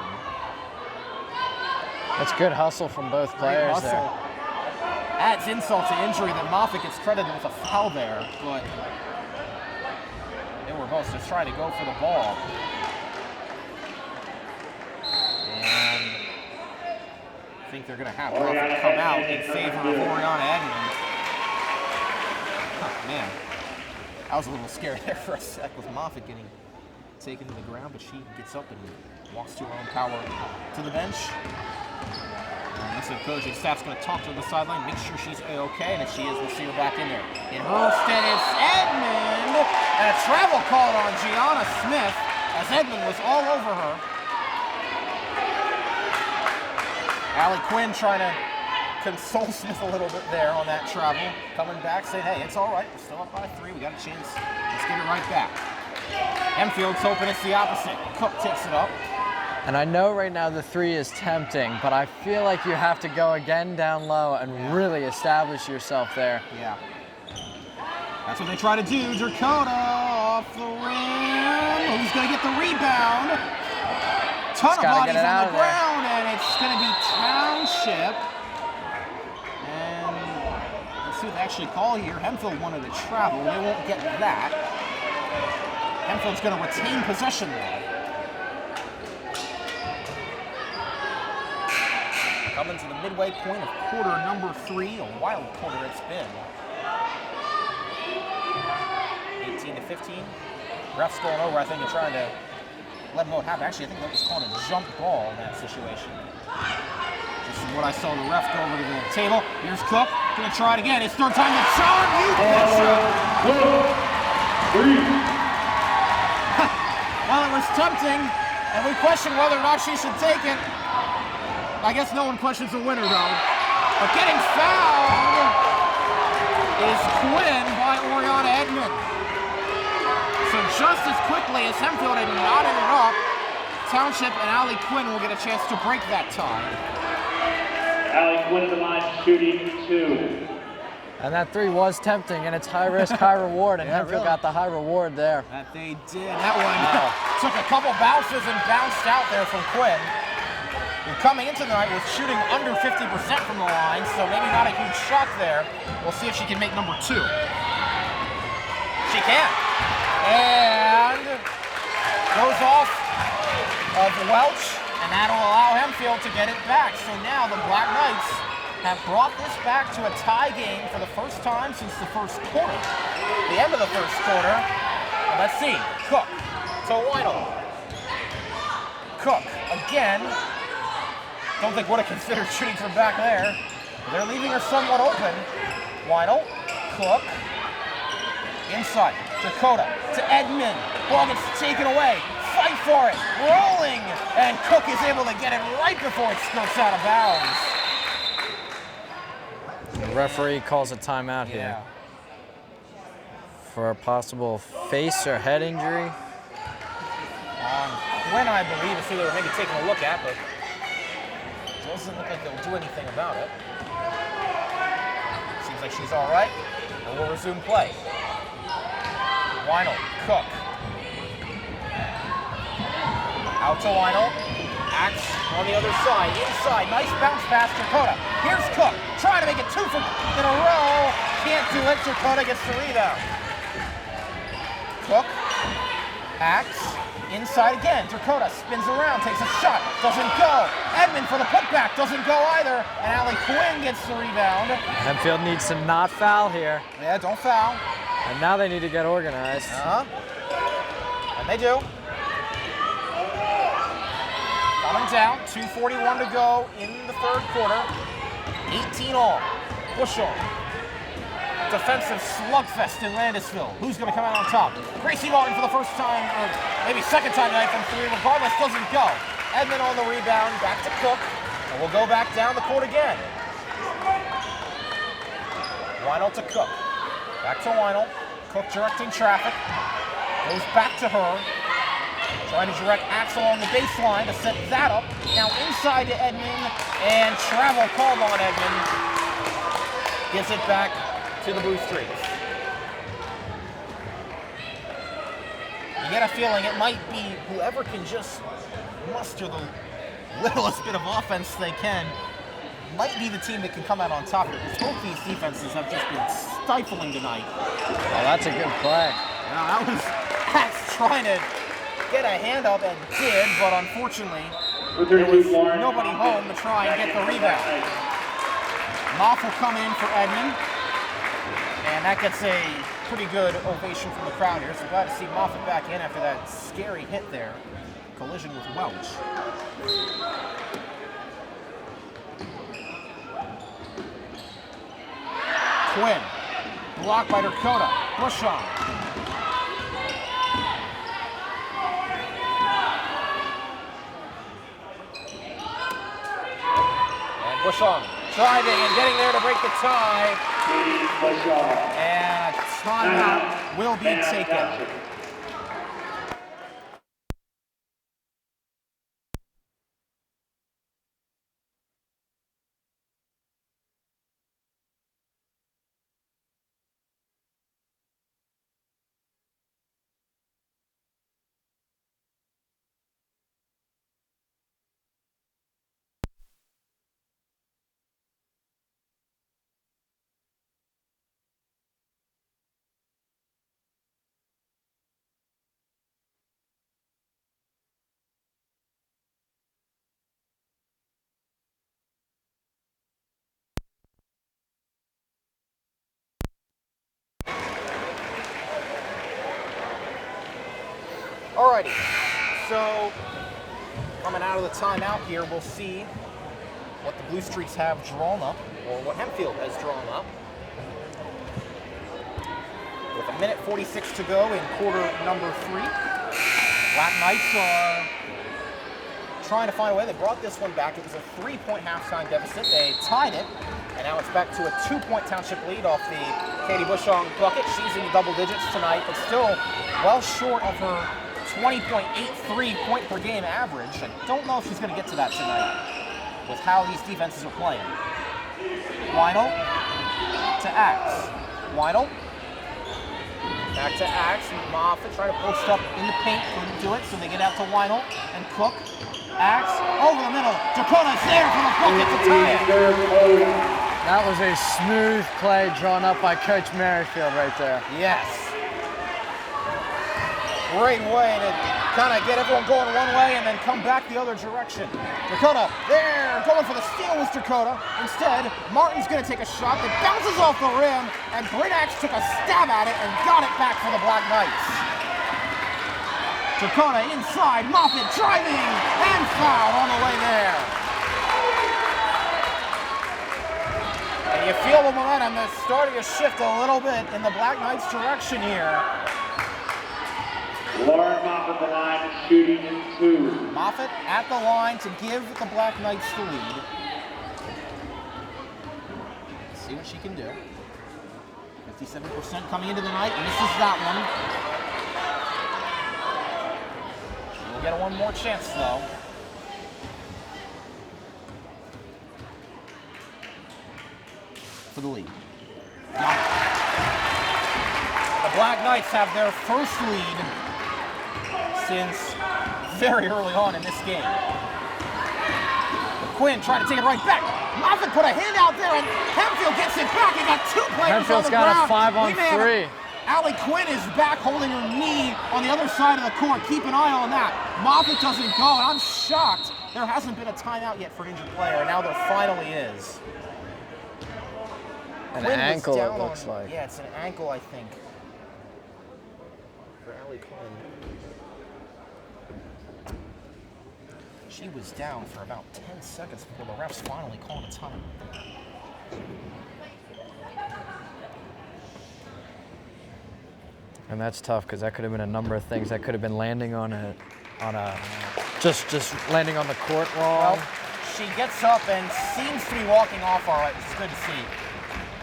That's good hustle from both players there. Adds insult to injury that Moffitt gets credited with a foul there, but they were both just trying to go for the ball. And I think they're going to have Moffitt come out in favor of Oriana Edmond. Oh, man. I was a little scared there for a sec with Moffitt getting taken to the ground, but she gets up and walks to her own power to the bench. And looks like coaching staff's going to talk to the sideline, make sure she's okay, and if she is, we'll see her back in there. In her stead is Edmond, and a travel called on Gianna Smith as Edmond was all over her. Allie Quinn trying to console Smith a little bit there on that travel. Coming back, saying, hey, it's all right. We're still up by 3. We got a chance. Let's get it right back. Hempfield's hoping it's the opposite. Cook takes it up. And I know right now the 3 is tempting, but I feel like you have to go again down low and really establish yourself there. Yeah. That's what they try to do. Dakota off the rim. Who's going to get the rebound? Ton of bodies on the ground, and it's going to be Township. See what they actually call here. Hempfield wanted to travel. They won't get that. Hempfield's going to retain possession there. Coming to the midway point of quarter number 3. A wild quarter it's been. 18-15. Ref's going over, I think, and trying to let them know what happened. Actually, I think that was called a jump ball in that situation. Just from what I saw the ref go over to the table. Here's Cook. Gonna try it again. It's third time to John. You Well, it was tempting, and we questioned whether or not she should take it. I guess no one questions the winner, though. But getting fouled is Quinn by Oriana Edmond. So just as quickly as Hempfield had knotted it up, Township and Allie Quinn will get a chance to break that tie. Allie Quinn at the line shooting 2. And that 3 was tempting, and it's high risk, high reward, and Hempfield got the high reward there. That they did. That one took a couple bounces and bounced out there from Quinn, who coming into the night was shooting under 50% from the line, so maybe not a huge shot there. We'll see if she can make number 2. She can. And goes off of Welch, and that'll allow Hempfield to get it back. So now the Black Knights have brought this back to a tie game for the first time since the first quarter. The end of the first quarter. And let's see. Cook to Weidel. Cook again. Don't think would have considered shooting from back there. They're leaving her somewhat open. Weidel. Cook. Inside. Dakota to Edmond. Ball gets taken away. Fight for it. Rolling. And Cook is able to get it right before it skirts out of bounds. The referee calls a timeout here for a possible face or head injury. Quinn, I believe, is who they were maybe taking a look at, but it doesn't look like they'll do anything about it. Seems like she's all right, and we'll resume play. Weidel, Cook. Out to Weidel. Axe on the other side, inside, nice bounce pass, Dakota. Here's Cook, trying to make it 2 in a row. Can't do it, Dakota gets the rebound. Cook, Axe, inside again. Dakota spins around, takes a shot, doesn't go. Edmond for the putback, doesn't go either. And Allie Quinn gets the rebound. Hempfield needs to not foul here. Yeah, don't foul. And now they need to get organized. And they do. Coming down, 2:41 to go in the third quarter. 18 all. Bushel. Defensive slugfest in Landisville. Who's going to come out on top? Kasey Martin for the first time, or maybe second time tonight from 3. Regardless, doesn't go. Edmond on the rebound, back to Cook. And we'll go back down the court again. Weidel to Cook. Back to Weidel. Cook directing traffic. Goes back to her. Trying to direct Axel on the baseline to set that up. Now inside to Edmond, and travel called on Edmond. gives it back to the Blue Streaks. You get a feeling it might be whoever can just muster the littlest bit of offense they can might be the team that can come out on top here, because both these defenses have just been stifling tonight. Oh, that's a good play. Now, that was Hacks trying to get a hand up and did, but unfortunately, there was nobody home to try and get the rebound. Moff will come in for Edmond, and that gets a pretty good ovation from the crowd here. So glad to see Moffett back in after that scary hit there. Collision with Welch. Quinn, blocked by Dakota. Bushong. And Bushong driving and getting there to break the tie. And a timeout will be taken. Alrighty, so coming out of the timeout here, we'll see what the Blue Streaks have drawn up, or what Hempfield has drawn up. With 1:46 to go in quarter number 3, Black Knights are trying to find a way. They brought this one back. It was a 3-point halftime deficit. They tied it, and now it's back to a 2-point Township lead off the Katie Bushong bucket. She's in the double digits tonight, but still well short of her 20.83 point per game average. I don't know if she's going to get to that tonight with how these defenses are playing. Weinel to Axe. Weinel back to Axe. Moffett trying to post up in the paint, couldn't do it, so they get out to Weinel and Cook. Axe over the middle. Dakota's there for the bucket to tie it. That was a smooth play drawn up by Coach Merrifield right there. Yes. Great way to kind of get everyone going one way and then come back the other direction. Dakota there, going for the steal was Dakota. Instead, Martin's going to take a shot that bounces off the rim, and Britax took a stab at it and got it back for the Black Knights. Dakota inside, Moffett driving and foul on the way there. And you feel the momentum that's starting to shift a little bit in the Black Knights' direction here. Lauren Moffett, the line, shooting in 2. Moffett at the line to give the Black Knights the lead. Let's see what she can do. 57% coming into the night, misses that one. She'll get one more chance though. For the lead. The Black Knights have their first lead since very early on in this game. Quinn trying to take it right back. Moffett put a hand out there and Hempfield gets it back. He got 2 players Hempfield's on the ground. got a 5-on-3. Allie Quinn is back holding her knee on the other side of the court. Keep an eye on that. Moffett doesn't go, and I'm shocked there hasn't been a timeout yet for an injured player, and now there finally is. An Quinn ankle, was it down looks on, like. Yeah, it's an ankle, I think. For Allie Quinn. She was down for about 10 seconds before the refs finally called a time. And that's tough because that could have been a number of things. That could have been landing on a just landing on the court wall. Well, she gets up and seems to be walking off all right, which is good to see.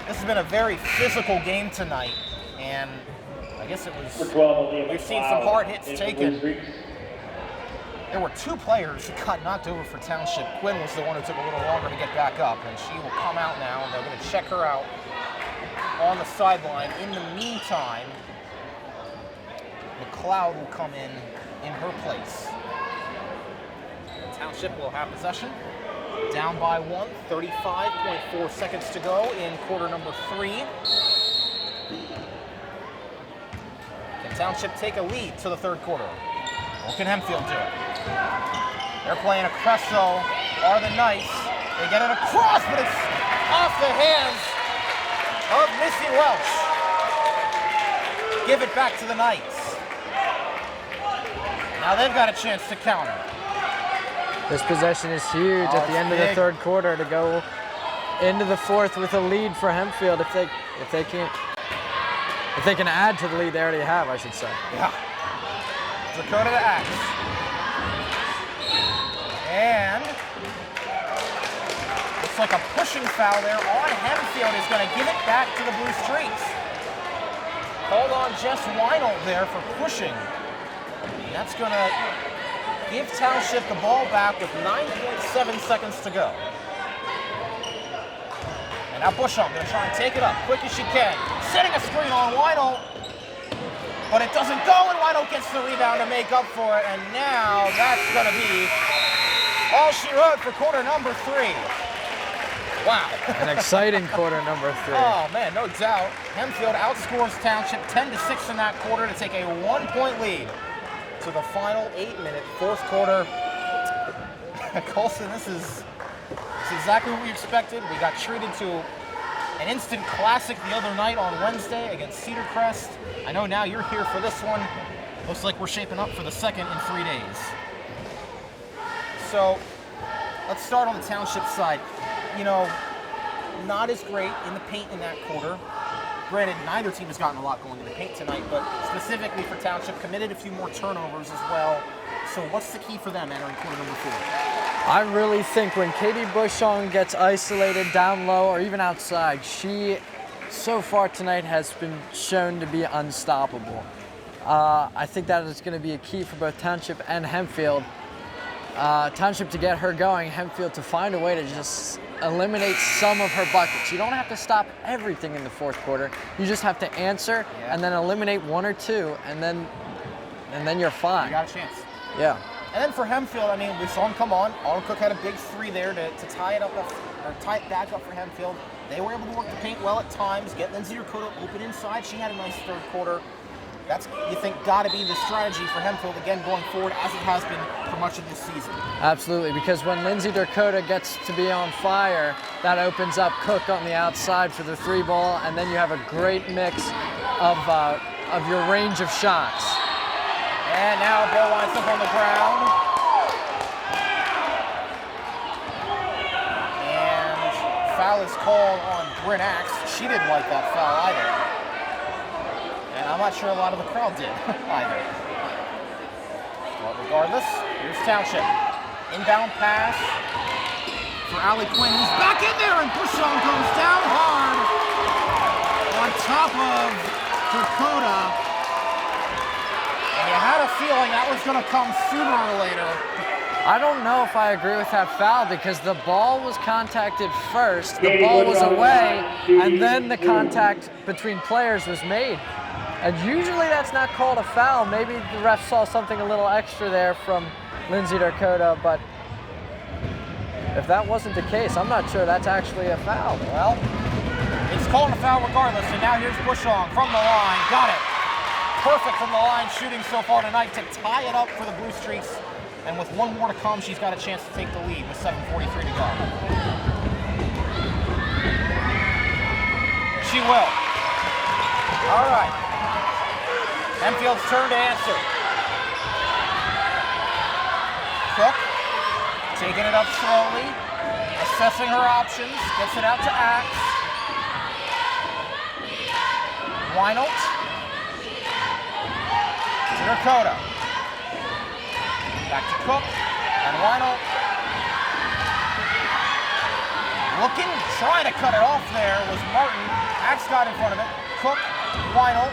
This has been a very physical game tonight, and I guess it was, we've seen some hard hits taken. There were 2 players who got knocked over for Township. Quinn was the one who took a little longer to get back up, and she will come out now, and they're going to check her out. on the sideline. In the meantime, McLeod will come in her place. Township will have possession. Down by 1, 35.4 seconds to go in quarter number 3. Can Township take a lead to the third quarter? Or can Hempfield do it? They're playing a Cresso, are the Knights. They get it across, but it's off the hands of Missy Welch. Give it back to the Knights. Now they've got a chance to counter. This possession is huge at the end of the third quarter to go into the fourth with a lead for Hempfield. If they can add to the lead they already have, I should say. Yeah. Dakota to Axe. And looks like a pushing foul there on Hempfield is going to give it back to the Blue Streaks. Hold on, Jess Weinold there for pushing. And that's going to give Township the ball back with 9.7 seconds to go. And now Bushong going to try and take it up quick as she can. Setting a screen on Weinold. But it doesn't go, and Weinold gets the rebound to make up for it. And now that's going to be all she wrote for quarter number 3. Wow. An exciting quarter number 3. Oh, man, no doubt. Hempfield outscores Township 10-6 in that quarter to take a 1-point lead to the final 8-minute fourth quarter. Colson, this is exactly what we expected. We got treated to an instant classic the other night on Wednesday against Cedar Crest. I know now you're here for this one. Looks like we're shaping up for the second in 3 days. So let's start on the Township side. You know, not as great in the paint in that quarter. Granted, neither team has gotten a lot going in the paint tonight, but specifically for Township, committed a few more turnovers as well. So what's the key for them entering quarter number 4? I really think when Katie Bushong gets isolated down low or even outside, she, so far tonight, has been shown to be unstoppable. I think that is going to be a key for both Township and Hempfield. Township to get her going, Hempfield to find a way to just eliminate some of her buckets. You don't have to stop everything in the fourth quarter. You just have to answer and then eliminate 1 or 2, and then you're fine. You got a chance. Yeah. And then for Hempfield, I mean, we saw him come on. Autumn Cook had a big 3 there to tie it up, or tie it back up for Hempfield. They were able to work the paint well at times, get Lindsay Dakota open inside. She had a nice third quarter. That's, you think, got to be the strategy for Hempfield, again, going forward, as it has been for much of this season. Absolutely, because when Lindsay Dakota gets to be on fire, that opens up Cook on the outside for the 3 ball, and then you have a great mix of your range of shots. And now ball winds up on the ground. And foul is called on Bryn Axe. She didn't like that foul either. And I'm not sure a lot of the crowd did either. But regardless, here's Township. Inbound pass for Allie Quinn, who's back in there, and Bushong goes down hard on top of Dakota. And you had a feeling that was going to come sooner or later. I don't know if I agree with that foul because the ball was contacted first, the ball was away, and then the contact between players was made. And usually that's not called a foul. Maybe the ref saw something a little extra there from Lindsay Dakota, but if that wasn't the case, I'm not sure that's actually a foul. Well, it's called a foul regardless, and now here's Bushong from the line. Got it. Perfect from the line shooting so far tonight to tie it up for the Blue Streaks. And with 1 more to come, she's got a chance to take the lead with 7:43 to go. She will. All right. Hempfield's turn to answer. Cook taking it up slowly, assessing her options, gets it out to Axe. Weinold to Dakota. Back to Cook and Weinold. Looking, trying to cut it off there was Martin. Axe got in front of it. Cook, Weinold.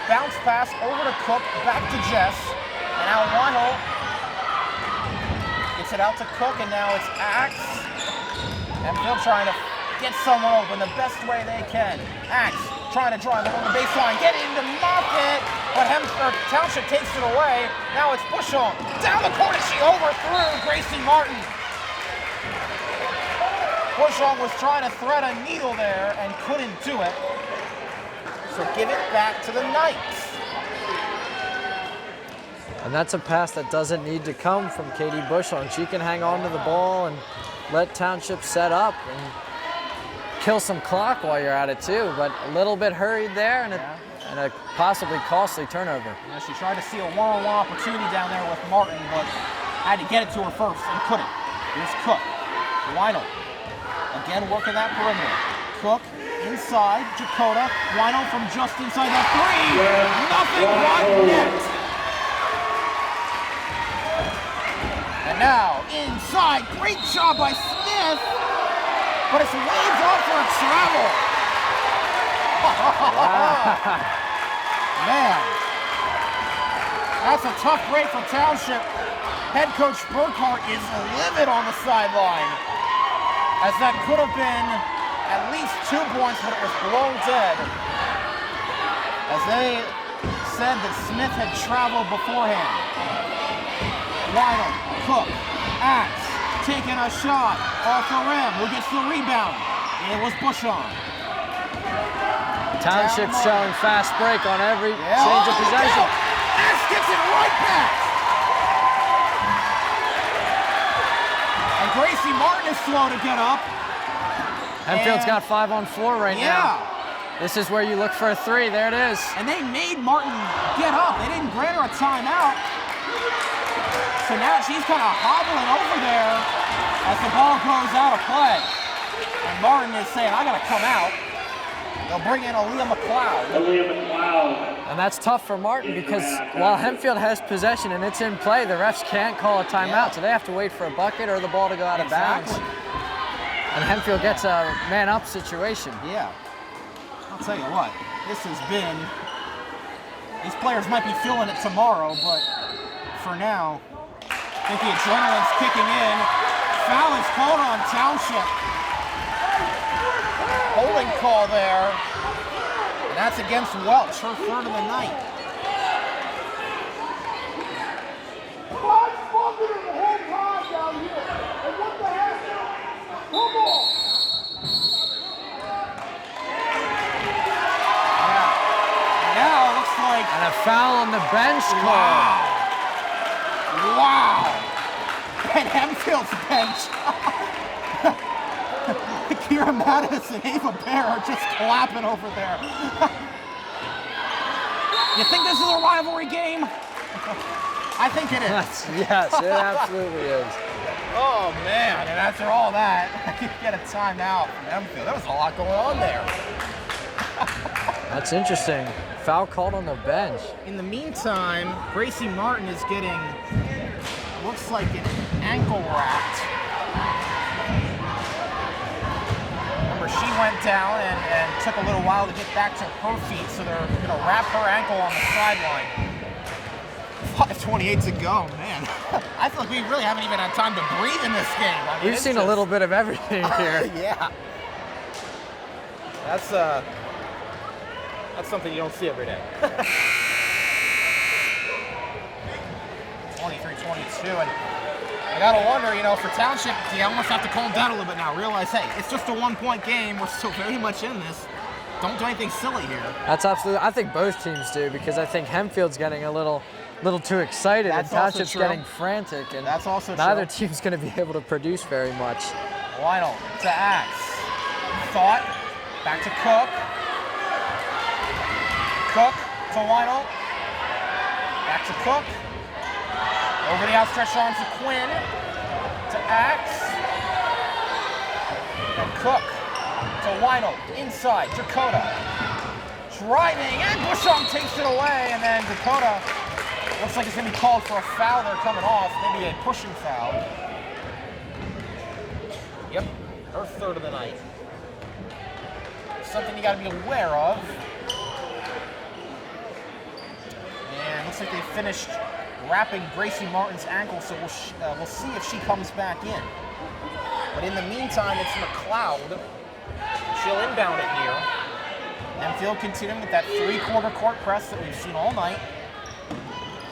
Bounce pass over to Cook, back to Jess. And now Weinold gets it out to Cook, and now it's Axe. Hempfield trying to get someone open the best way they can. Axe trying to drive along the baseline, getting to Moffitt, but Hempfield Township takes it away. Now it's Bushong. Down the corner, she overthrew Kasey Martin. Bushong was trying to thread a needle there and couldn't do it. So give it back to the Knights. And that's a pass that doesn't need to come from Katie Bushong. She can hang on to the ball and let Township set up and kill some clock while you're at it too, but a little bit hurried there and a possibly costly turnover. Yeah, she tried to steal a one-on-one opportunity down there with Martin, but had to get it to her first and couldn't. Here's Cook. Weinel. Again working that perimeter. Cook inside, Dakota. Weinel from just inside that three. Nothing but net. And now inside, great job by Smith, but it's waved off for a travel. Man, that's a tough break for Township. Head coach Burkhart is livid on the sideline, as that could have been at least 2 points, but it was blown dead. As they said that Smith had traveled beforehand. Weinel, Cook, Axe, taking a shot off the rim. Who gets the rebound? It was Bushong. Township showing fast break on every change of possession. Axe gets it right back. And Kasey Martin is slow to get up. Hempfield's got 5-on-4 right now. This is where you look for a three. There it is. And they made Martin get up. They didn't grant her a timeout. So now she's kind of hobbling over there as the ball goes out of play. And Martin is saying, I got to come out. They'll bring in Aaliyah McLeod. And that's tough for Martin because while Hempfield has possession and it's in play, the refs can't call a timeout. So they have to wait for a bucket or the ball to go out of bounds. And Hempfield gets a man-up situation. Yeah. I'll tell you what, this has been, these players might be feeling it tomorrow, but for now, I think the adrenaline's kicking in. Foul is called on Township. Holding call there. And that's against Welch, her third of the night. Now it looks like... And a foul on the bench call. Wow! And Hempfield's bench. Kira Mattis and Ava Bear are just clapping over there. You think this is a rivalry game? I think it is. Yes, it absolutely is. Oh man, and after all that, you get a timeout from Hempfield. There was a lot going on there. That's interesting. Foul called on the bench. In the meantime, Kasey Martin is getting, looks like an ankle wrapped. Remember, she went down and took a little while to get back to her feet, so they're going to wrap her ankle on the sideline. 5:28 to go, man. I feel like we really haven't even had time to breathe in this game. I mean, We've seen a little bit of everything here. Yeah. That's something you don't see every day. 23-22, and I gotta wonder, you know, for Township, you almost have to calm down a little bit now. Realize, hey, it's just a 1-point game. We're still very much in this. Don't do anything silly here. That's absolutely. I think both teams do because I think Hempfield's getting a little too excited and Township's getting frantic, and that's also neither team's going to be able to produce very much. Weinel to Axe. Thought back to Cook. Cook to Weinel. Back to Cook. Over the outstretched arms to Quinn. To Axe. And Cook to Weinel. Inside. Dakota. Driving. And Bushong takes it away. And then Dakota looks like it's going to be called for a foul. They're coming off. Maybe a pushing foul. Yep. Her third of the night. Something you got to be aware of. And looks like they finished wrapping Kasey Martin's ankle, so we'll see if she comes back in. But in the meantime, it's McLeod She'll inbound it here. Hempfield continuing with that three-quarter court press that we've seen all night.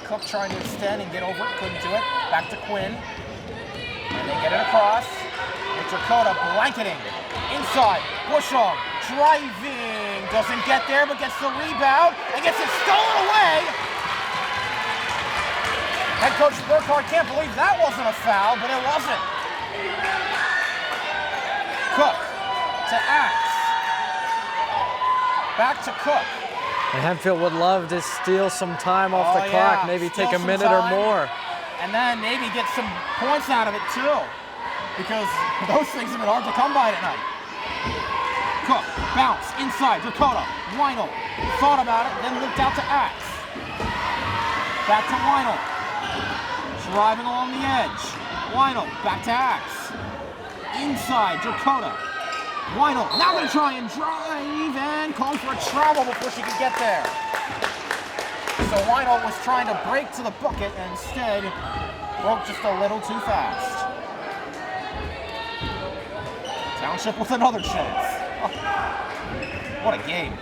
Cook trying to extend and get over it, couldn't do it. Back to Quinn. And they get it across. And Dakota blanketing. Inside, Bushong driving. Doesn't get there, but gets the rebound and gets it stolen away. Head coach Burkhardt can't believe that wasn't a foul, but it wasn't. Cook to Axe. Back to Cook. And Hempfield would love to steal some time off the clock, maybe take a minute or more. And then maybe get some points out of it too, because those things have been hard to come by tonight. Cook, bounce, inside, Dakota, Weinel, thought about it, then looked out to Axe. Back to Weinel, driving along the edge. Weinel, back to Axe. Inside, Dakota. Weinel, now gonna try and drive and calling for a travel before she could get there. So Weinel was trying to break to the bucket and instead broke just a little too fast. Township with another chance. Oh, what a game.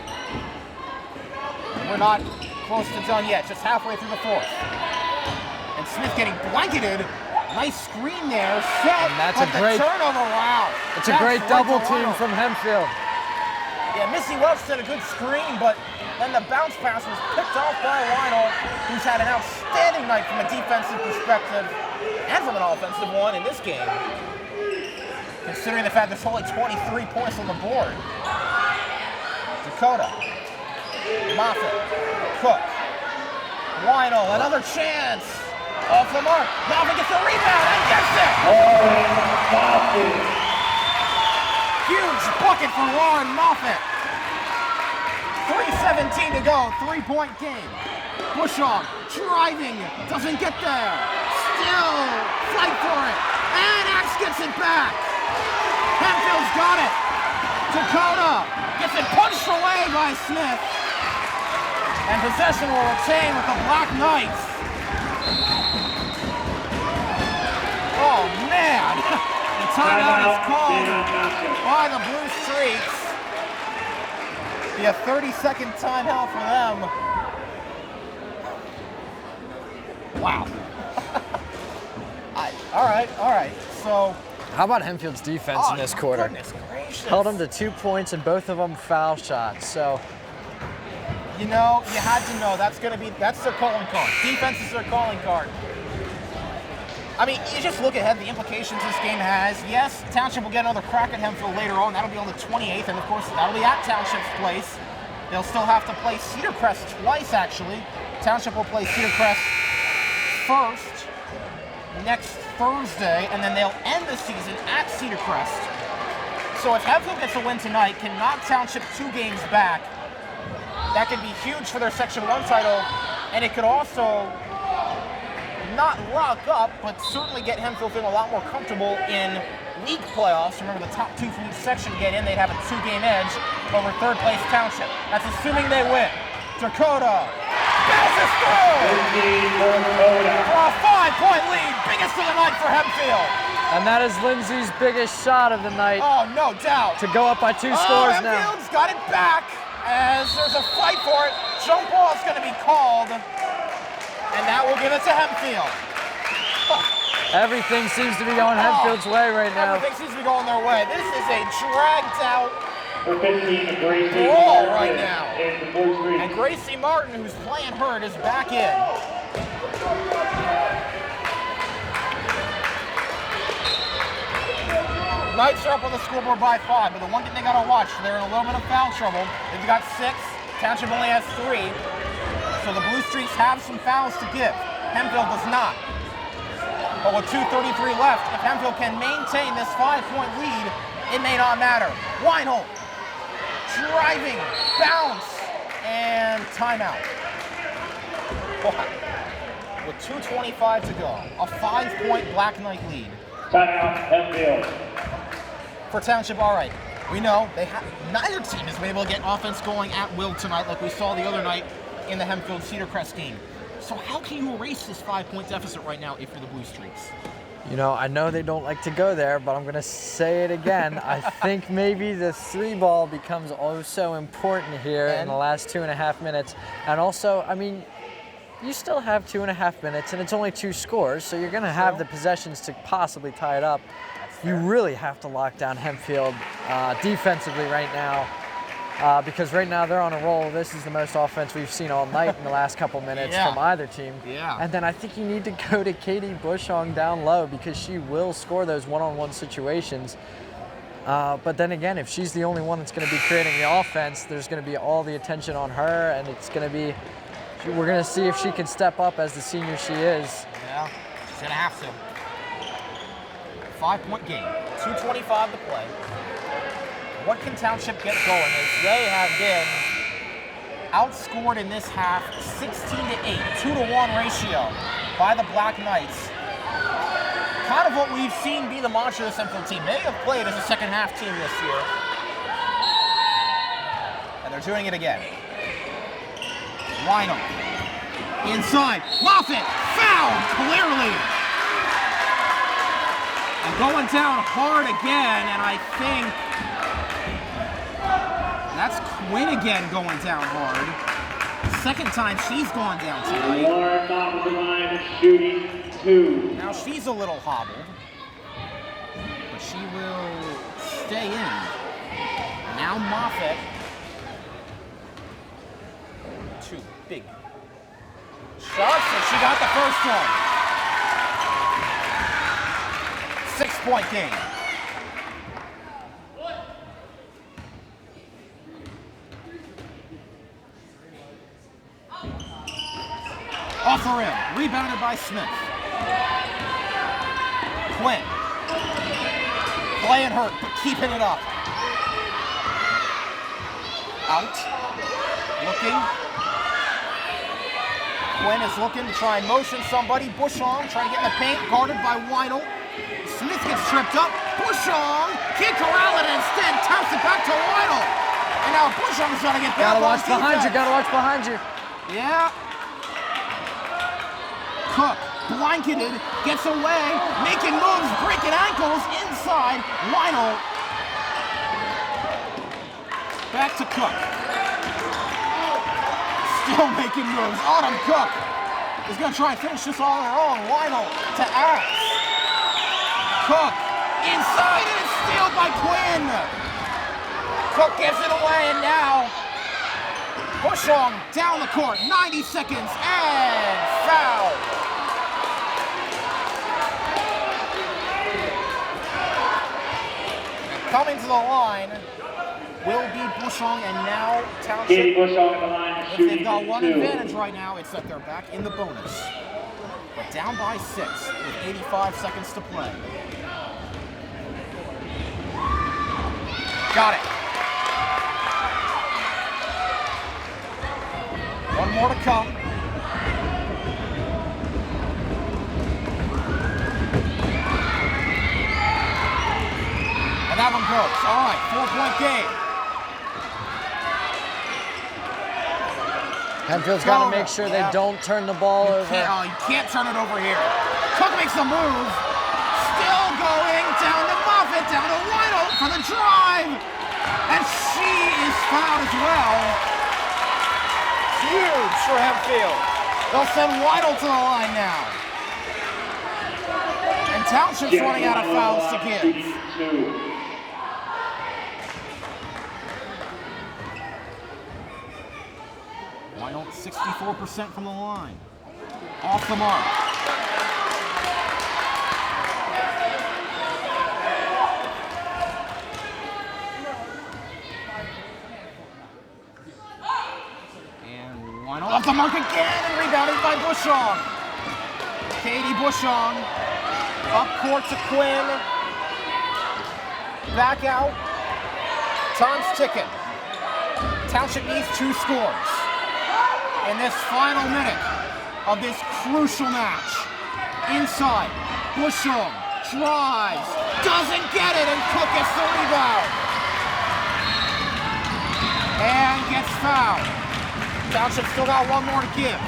We're not close to done yet, just halfway through the fourth. And Smith getting blanketed. Nice screen there, set, and that's but a great turnover, wow. It's a great double team from Hempfield. Yeah, Missy Welch did a good screen, but then the bounce pass was picked off by Weinel, who's had an outstanding night from a defensive perspective and from an offensive one in this game, considering the fact there's only 23 points on the board. Dakota, Moffitt, Cook, Weinel, another chance. Off the mark. Moffitt gets the rebound and gets it! Huge bucket for Lauren Moffitt. 3:17 to go, three-point game. Bushong driving, doesn't get there. Still fight for it. And Axe gets it back. Hempfield's got it. Dakota gets it punched away by Smith. And possession will retain with the Black Knights. Oh man! The timeout is called by the Blue Streaks. Be a 30-second timeout for them. Wow. All right. So. How about Hempfield's defense in this quarter? Goodness gracious. Held them to 2 points and both of them foul shots. So. You know, you had to know that's their calling card. Defense is their calling card. I mean, you just look ahead, the implications this game has. Yes, Township will get another crack at Hempfield later on. That'll be on the 28th, and of course, that'll be at Township's place. They'll still have to play Cedar Crest twice, actually. Township will play Cedar Crest first next Thursday, and then they'll end the season at Cedar Crest. So if Hempfield gets a win tonight, can knock Township 2 games back. That could be huge for their Section 1 title, and it could also not lock up, but certainly get Hempfield feeling a lot more comfortable in league playoffs. Remember, the top 2 from each section get in. They'd have a 2-game edge over third-place Township. That's assuming they win. Dakota bounces through for a 5-point lead, biggest of the night for Hempfield. And that is Lindsay's biggest shot of the night. Oh, no doubt. To go up by 2 scores now. Hempfield's got it back as there's a fight for it. Jump ball is going to be called. And that will give it to Hempfield. Everything seems to be going Hempfield's way right now. Everything seems to be going their way. This is a dragged out Gracie brawl right now. And And Gracie Martin, who's playing hurt, is back in. Knights are up on the scoreboard by 5, but the one thing they got to watch, they're in a little bit of foul trouble. They've got 6. Township only has 3. So the Blue Streaks have some fouls to give. Hempfield does not. But with 2:33 left, if Hempfield can maintain this 5-point lead, it may not matter. Weinhold driving, bounce, and timeout. With 2:25 to go, a 5-point Black Knight lead. Timeout, Hempfield. For Township, all right. We know neither team has been able to get offense going at will tonight like we saw the other night in the Hempfield Cedar Crest game. So how can you erase this 5-point deficit right now if you're the Blue Streaks? You know, I know they don't like to go there, but I'm going to say it again. I think maybe the 3-ball becomes oh so important here in the last 2.5 minutes. And also, I mean, you still have 2.5 minutes, and it's only 2 scores, so you're going to have the possessions to possibly tie it up. You really have to lock down Hempfield defensively right now. Because right now they're on a roll. This is the most offense we've seen all night in the last couple minutes from either team. Yeah. And then I think you need to go to Katie Bushong down low because she will score those one-on-one situations. But then again, if she's the only one that's going to be creating the offense, there's going to be all the attention on her, and it's going to be, we're going to see if she can step up as the senior she is. Yeah, she's going to have to. 5-point game, 2:25 to play. What can Township get going as they have been outscored in this half 16-8, 2-to-1 ratio by the Black Knights. Kind of what we've seen be the mantra of this Hempfield team. They have played as a second half team this year. And they're doing it again. Rhino. Inside. Moffitt. Fouled clearly. And going down hard again, and I think that's Quinn again going down hard. Second time she's gone down tonight. Lauren top of the line, shooting 2. Now she's a little hobbled, but she will stay in. Now Moffitt. 2 big shots, and she got the first one. 6-point game. Off the rim, rebounded by Smith. Quinn. Playing hurt, but keeping it up. Out. Looking. Quinn is looking to try and motion somebody. Bushong trying to get in the paint, guarded by Weidel. Smith gets tripped up. Bushong can't corral it and instead taps it back to Weidel. And now Bushong's trying to get back. Gotta watch behind you, gotta watch behind you. Yeah. Cook, blanketed, gets away, making moves, breaking ankles, inside, Weidel. Back to Cook. Still making moves, Autumn Cook is gonna try and finish this all on her own. Weidel to Axe. Cook, inside, and it's stealed by Quinn. Cook gives it away, and now Bushong down the court, 90 seconds, and foul. Coming to the line will be Bushong, and now Township. Katie Bushong at the line, If shooting they've got one 2. advantage right now, it's that they're back in the bonus. But down by 6 with 85 seconds to play. Got it. One more to come. And that one goes. All right, 4-point game. Hempfield's got to make sure they don't turn the ball over. You can't turn it over here. Cook makes a move. Still going down to Moffitt, down to Weidel for the drive. And she is fouled as well. Huge for Hempfield. They'll send Weidel to the line now. And Township's running out of fouls to give. Shooting 2. Weidel 64% from the line. Off the mark. Off the mark again and rebounded by Bushong. Katie Bushong up court to Quinn. Back out. Time's ticking. Township needs 2 scores in this final minute of this crucial match. Inside, Bushong drives, doesn't get it, and Cook gets the rebound. And gets fouled. Township still got one more to give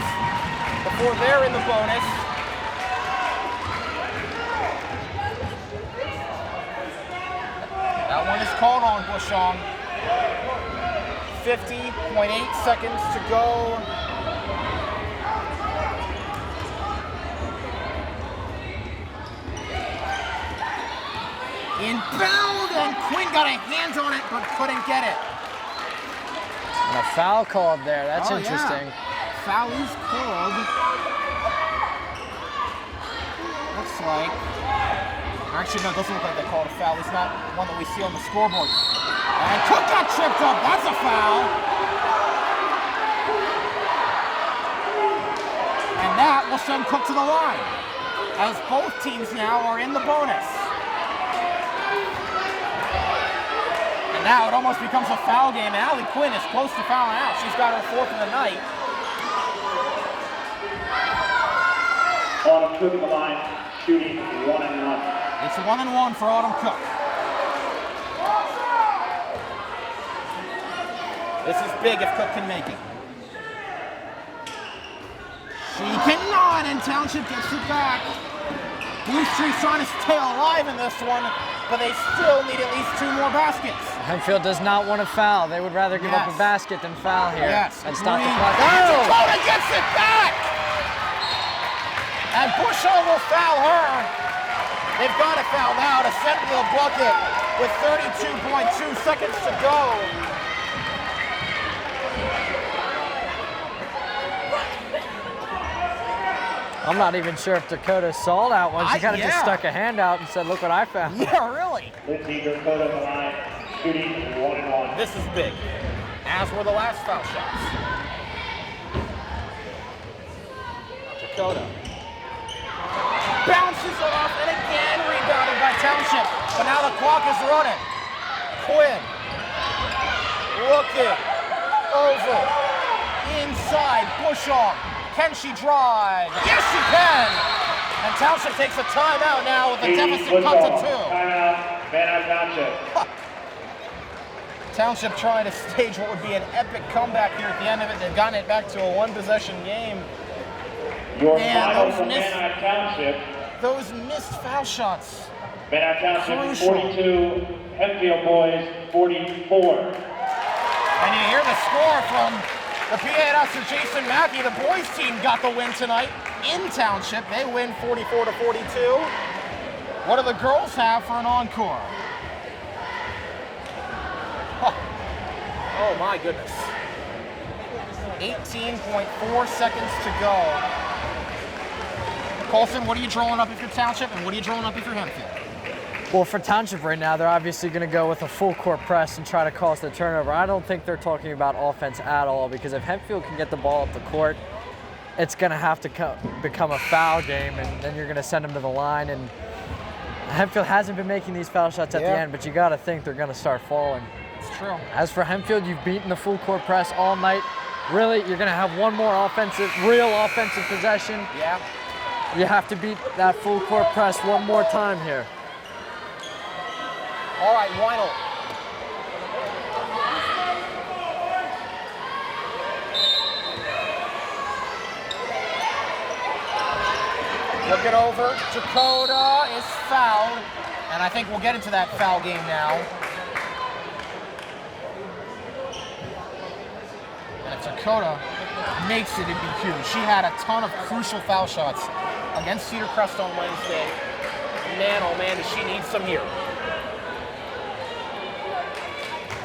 before they're in the bonus. one is called on Bushong. 50.8 seconds to go. Inbound, and Quinn got a hand on it, but couldn't get it. And a foul called there. That's interesting. Yeah. Foul is called. Looks like. Actually, no, it doesn't look like they called a foul. It's not one that we see on the scoreboard. And Cook got tripped up. That's a foul. And that will send Cook to the line, as both teams now are in the bonus. And now it almost becomes a foul game. And Allie Quinn is close to fouling out. She's got her fourth of the night. Autumn Cook at the line, shooting 1-1. It's 1-1 for Autumn Cook. This is big if Cook can make it. She cannot, and Township gets it back. Blue Streaks trying to stay alive in this one, but they still need at least 2 more baskets. Hempfield does not want to foul. They would rather give up a basket than foul here. Yes. And stop the clock. Oh! Dakota gets it back! And Bushong will foul her. They've got to foul now to send the bucket with 32.2 seconds to go. I'm not even sure if Dakota saw that one. She kind of just stuck a hand out and said, look what I found. Yeah, really. Lindsay Dakota at the line, shooting 1-1. This is big, as were the last foul shots. Dakota bounces it off, and again rebounded by Township. But now the clock is running. Quinn looking over inside. Bushong. Can she drive? Yes, she can. And Township takes a timeout now with the deficit cut to 2. Timeout, Manheim Township. Township trying to stage what would be an epic comeback here at the end of it. They've gotten it back to a 1-possession game. Your And final for Manheim Township. Those missed foul shots. Manheim Township Crucial. 42, Hempfield boys 44. And you hear the score from the PA announcer Jason Mackey. The boys team got the win tonight in Township. They win 44-42. What do the girls have for an encore? Huh. Oh my goodness. 18.4 seconds to go. Colson, what are you drawing up if you're Township, and what are you drawing up if you're Hempfield? Well, for Township right now, they're obviously going to go with a full court press and try to cause the turnover. I don't think they're talking about offense at all, because if Hempfield can get the ball up the court, it's going to have to become a foul game, and then you're going to send them to the line. And Hempfield hasn't been making these foul shots at the end, but you got to think they're going to start falling. It's true. As for Hempfield, you've beaten the full court press all night. Really, you're going to have one more real offensive possession. Yeah. You have to beat that full court press one more time here. All right, Weinel. Look it over. Dakota is fouled, and I think we'll get into that foul game now. And if Dakota makes it, it'd be huge. She had a ton of crucial foul shots against Cedar Crest on Wednesday. Man, oh man, does she need some here.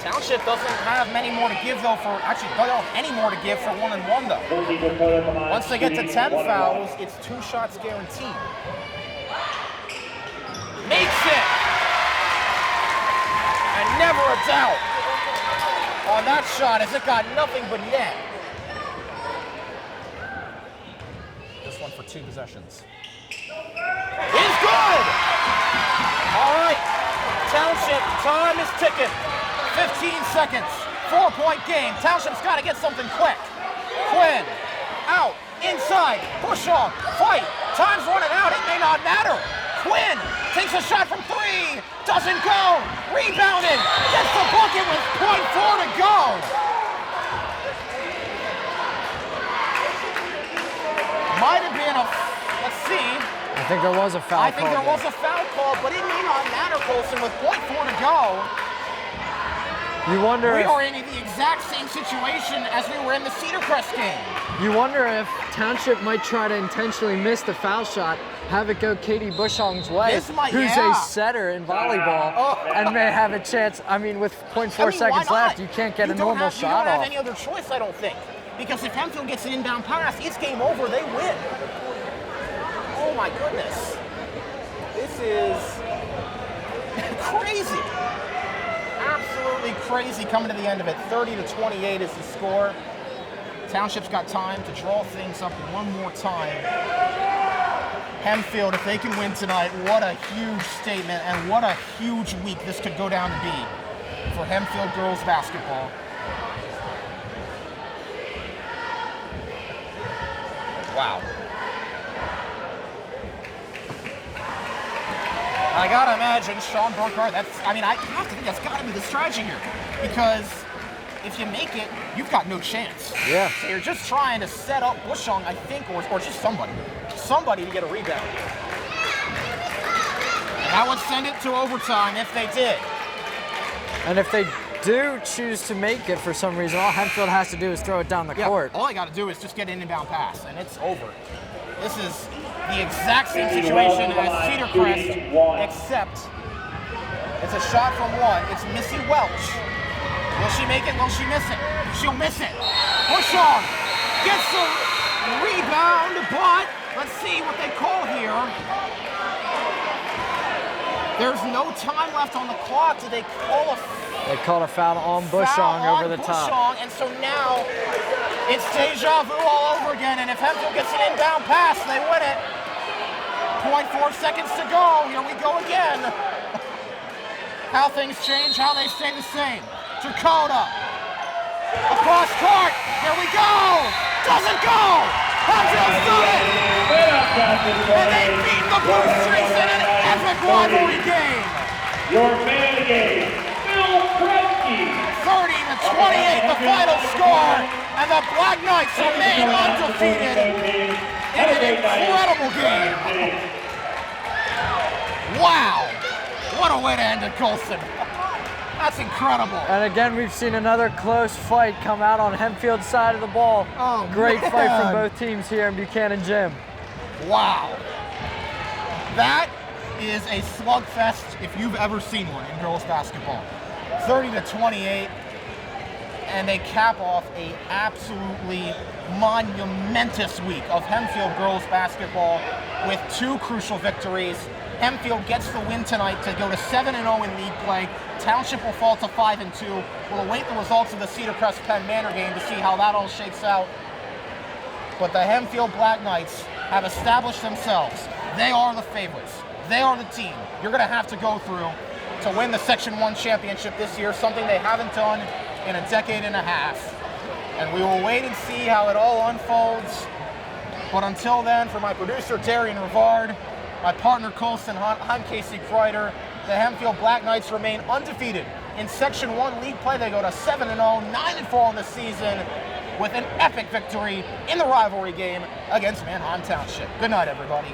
Township doesn't have many more to give though they don't have any more to give for 1-1 though. Once they get to 10 fouls, it's 2 shots guaranteed. Makes it! And never a doubt on that shot as it got nothing but net. This one for 2 possessions. Is good! All right, Township, time is ticking. 15 seconds, 4-point game. Township's got to get something quick. Quinn, out, inside, Bushong, fight. Time's running out, it may not matter. Quinn takes a shot from 3, doesn't go. Rebounded, gets the bucket with .4 to go. Might have been a, let's see. I think there was a foul call. I think there was a foul call, but it may not matter, Colson, with .4 to go. You wonder We if, are in the exact same situation as we were in the Cedar Crest game. you wonder if Township might try to intentionally miss the foul shot, have it go Katie Bushong's way, who's a setter in volleyball, and may have a chance. I mean, with 0.4 seconds left, you can't get a normal shot You don't have off. any other choice, I don't think. Because if Hempfield gets an inbound pass, it's game over, they win. Oh my goodness. This is crazy. Absolutely crazy coming to the end of it. 30-28 is the score. Township's got time to draw things up one more time. Hempfield, if they can win tonight, what a huge statement and what a huge week this could go down to be for Hempfield girls basketball. Wow. I gotta imagine Sean Burkhardt, I have to think that's gotta be the strategy here. Because if you make it, you've got no chance. Yeah. So you're just trying to set up Bushong, I think, or just somebody to get a rebound. And that would send it to overtime if they did. And if they do choose to make it for some reason, all Hempfield has to do is throw it down the court. All I got to do is just get an inbound pass, and it's over. This is the exact same situation as Cedar Crest, except it's a shot from one. It's Missy Welch. Will she make it? Will she miss it? She'll miss it. Bushong gets the rebound, but let's see what they call here. There's no time left on the clock. Did they call a They called a foul on Bushong over the top. And so now it's deja vu all over again. And if Hempfield gets an inbound pass, they win it. 0.4 seconds to go. Here we go again. How things change, how they stay the same. Dakota. Across court. Here we go. Doesn't go. Hempfield's done it. And they beat the Blue Streaks in an epic rivalry game. Your man of the game, 30-28, the final score, and the Black Knights remain undefeated in an incredible game. Wow, what a way to end it, Colson. That's incredible. And again, we've seen another close fight come out on Hempfield's side of the ball. Oh, great man. fight from both teams here in Buchanan Gym. Wow. That is a slugfest if you've ever seen one in girls basketball. 30-28, and they cap off a absolutely monumentous week of Hempfield girls basketball with two crucial victories. Hempfield gets the win tonight to go to 7-0 in league play. Township will fall to 5-2. We'll await the results of the Cedar Crest Penn Manor game to see how that all shakes out. But the Hempfield Black Knights have established themselves. They are the favorites. They are the team you're going to have to go through to win the Section 1 championship this year, something they haven't done in a decade and a half. And we will wait and see how it all unfolds. But until then, for my producer, Darian Rivard, my partner, Colson, I'm Kasey Kreider. The Hempfield Black Knights remain undefeated in Section 1 league play. They go to 7-0, 9-4 on the season with an epic victory in the rivalry game against Manheim Township. Good night, everybody.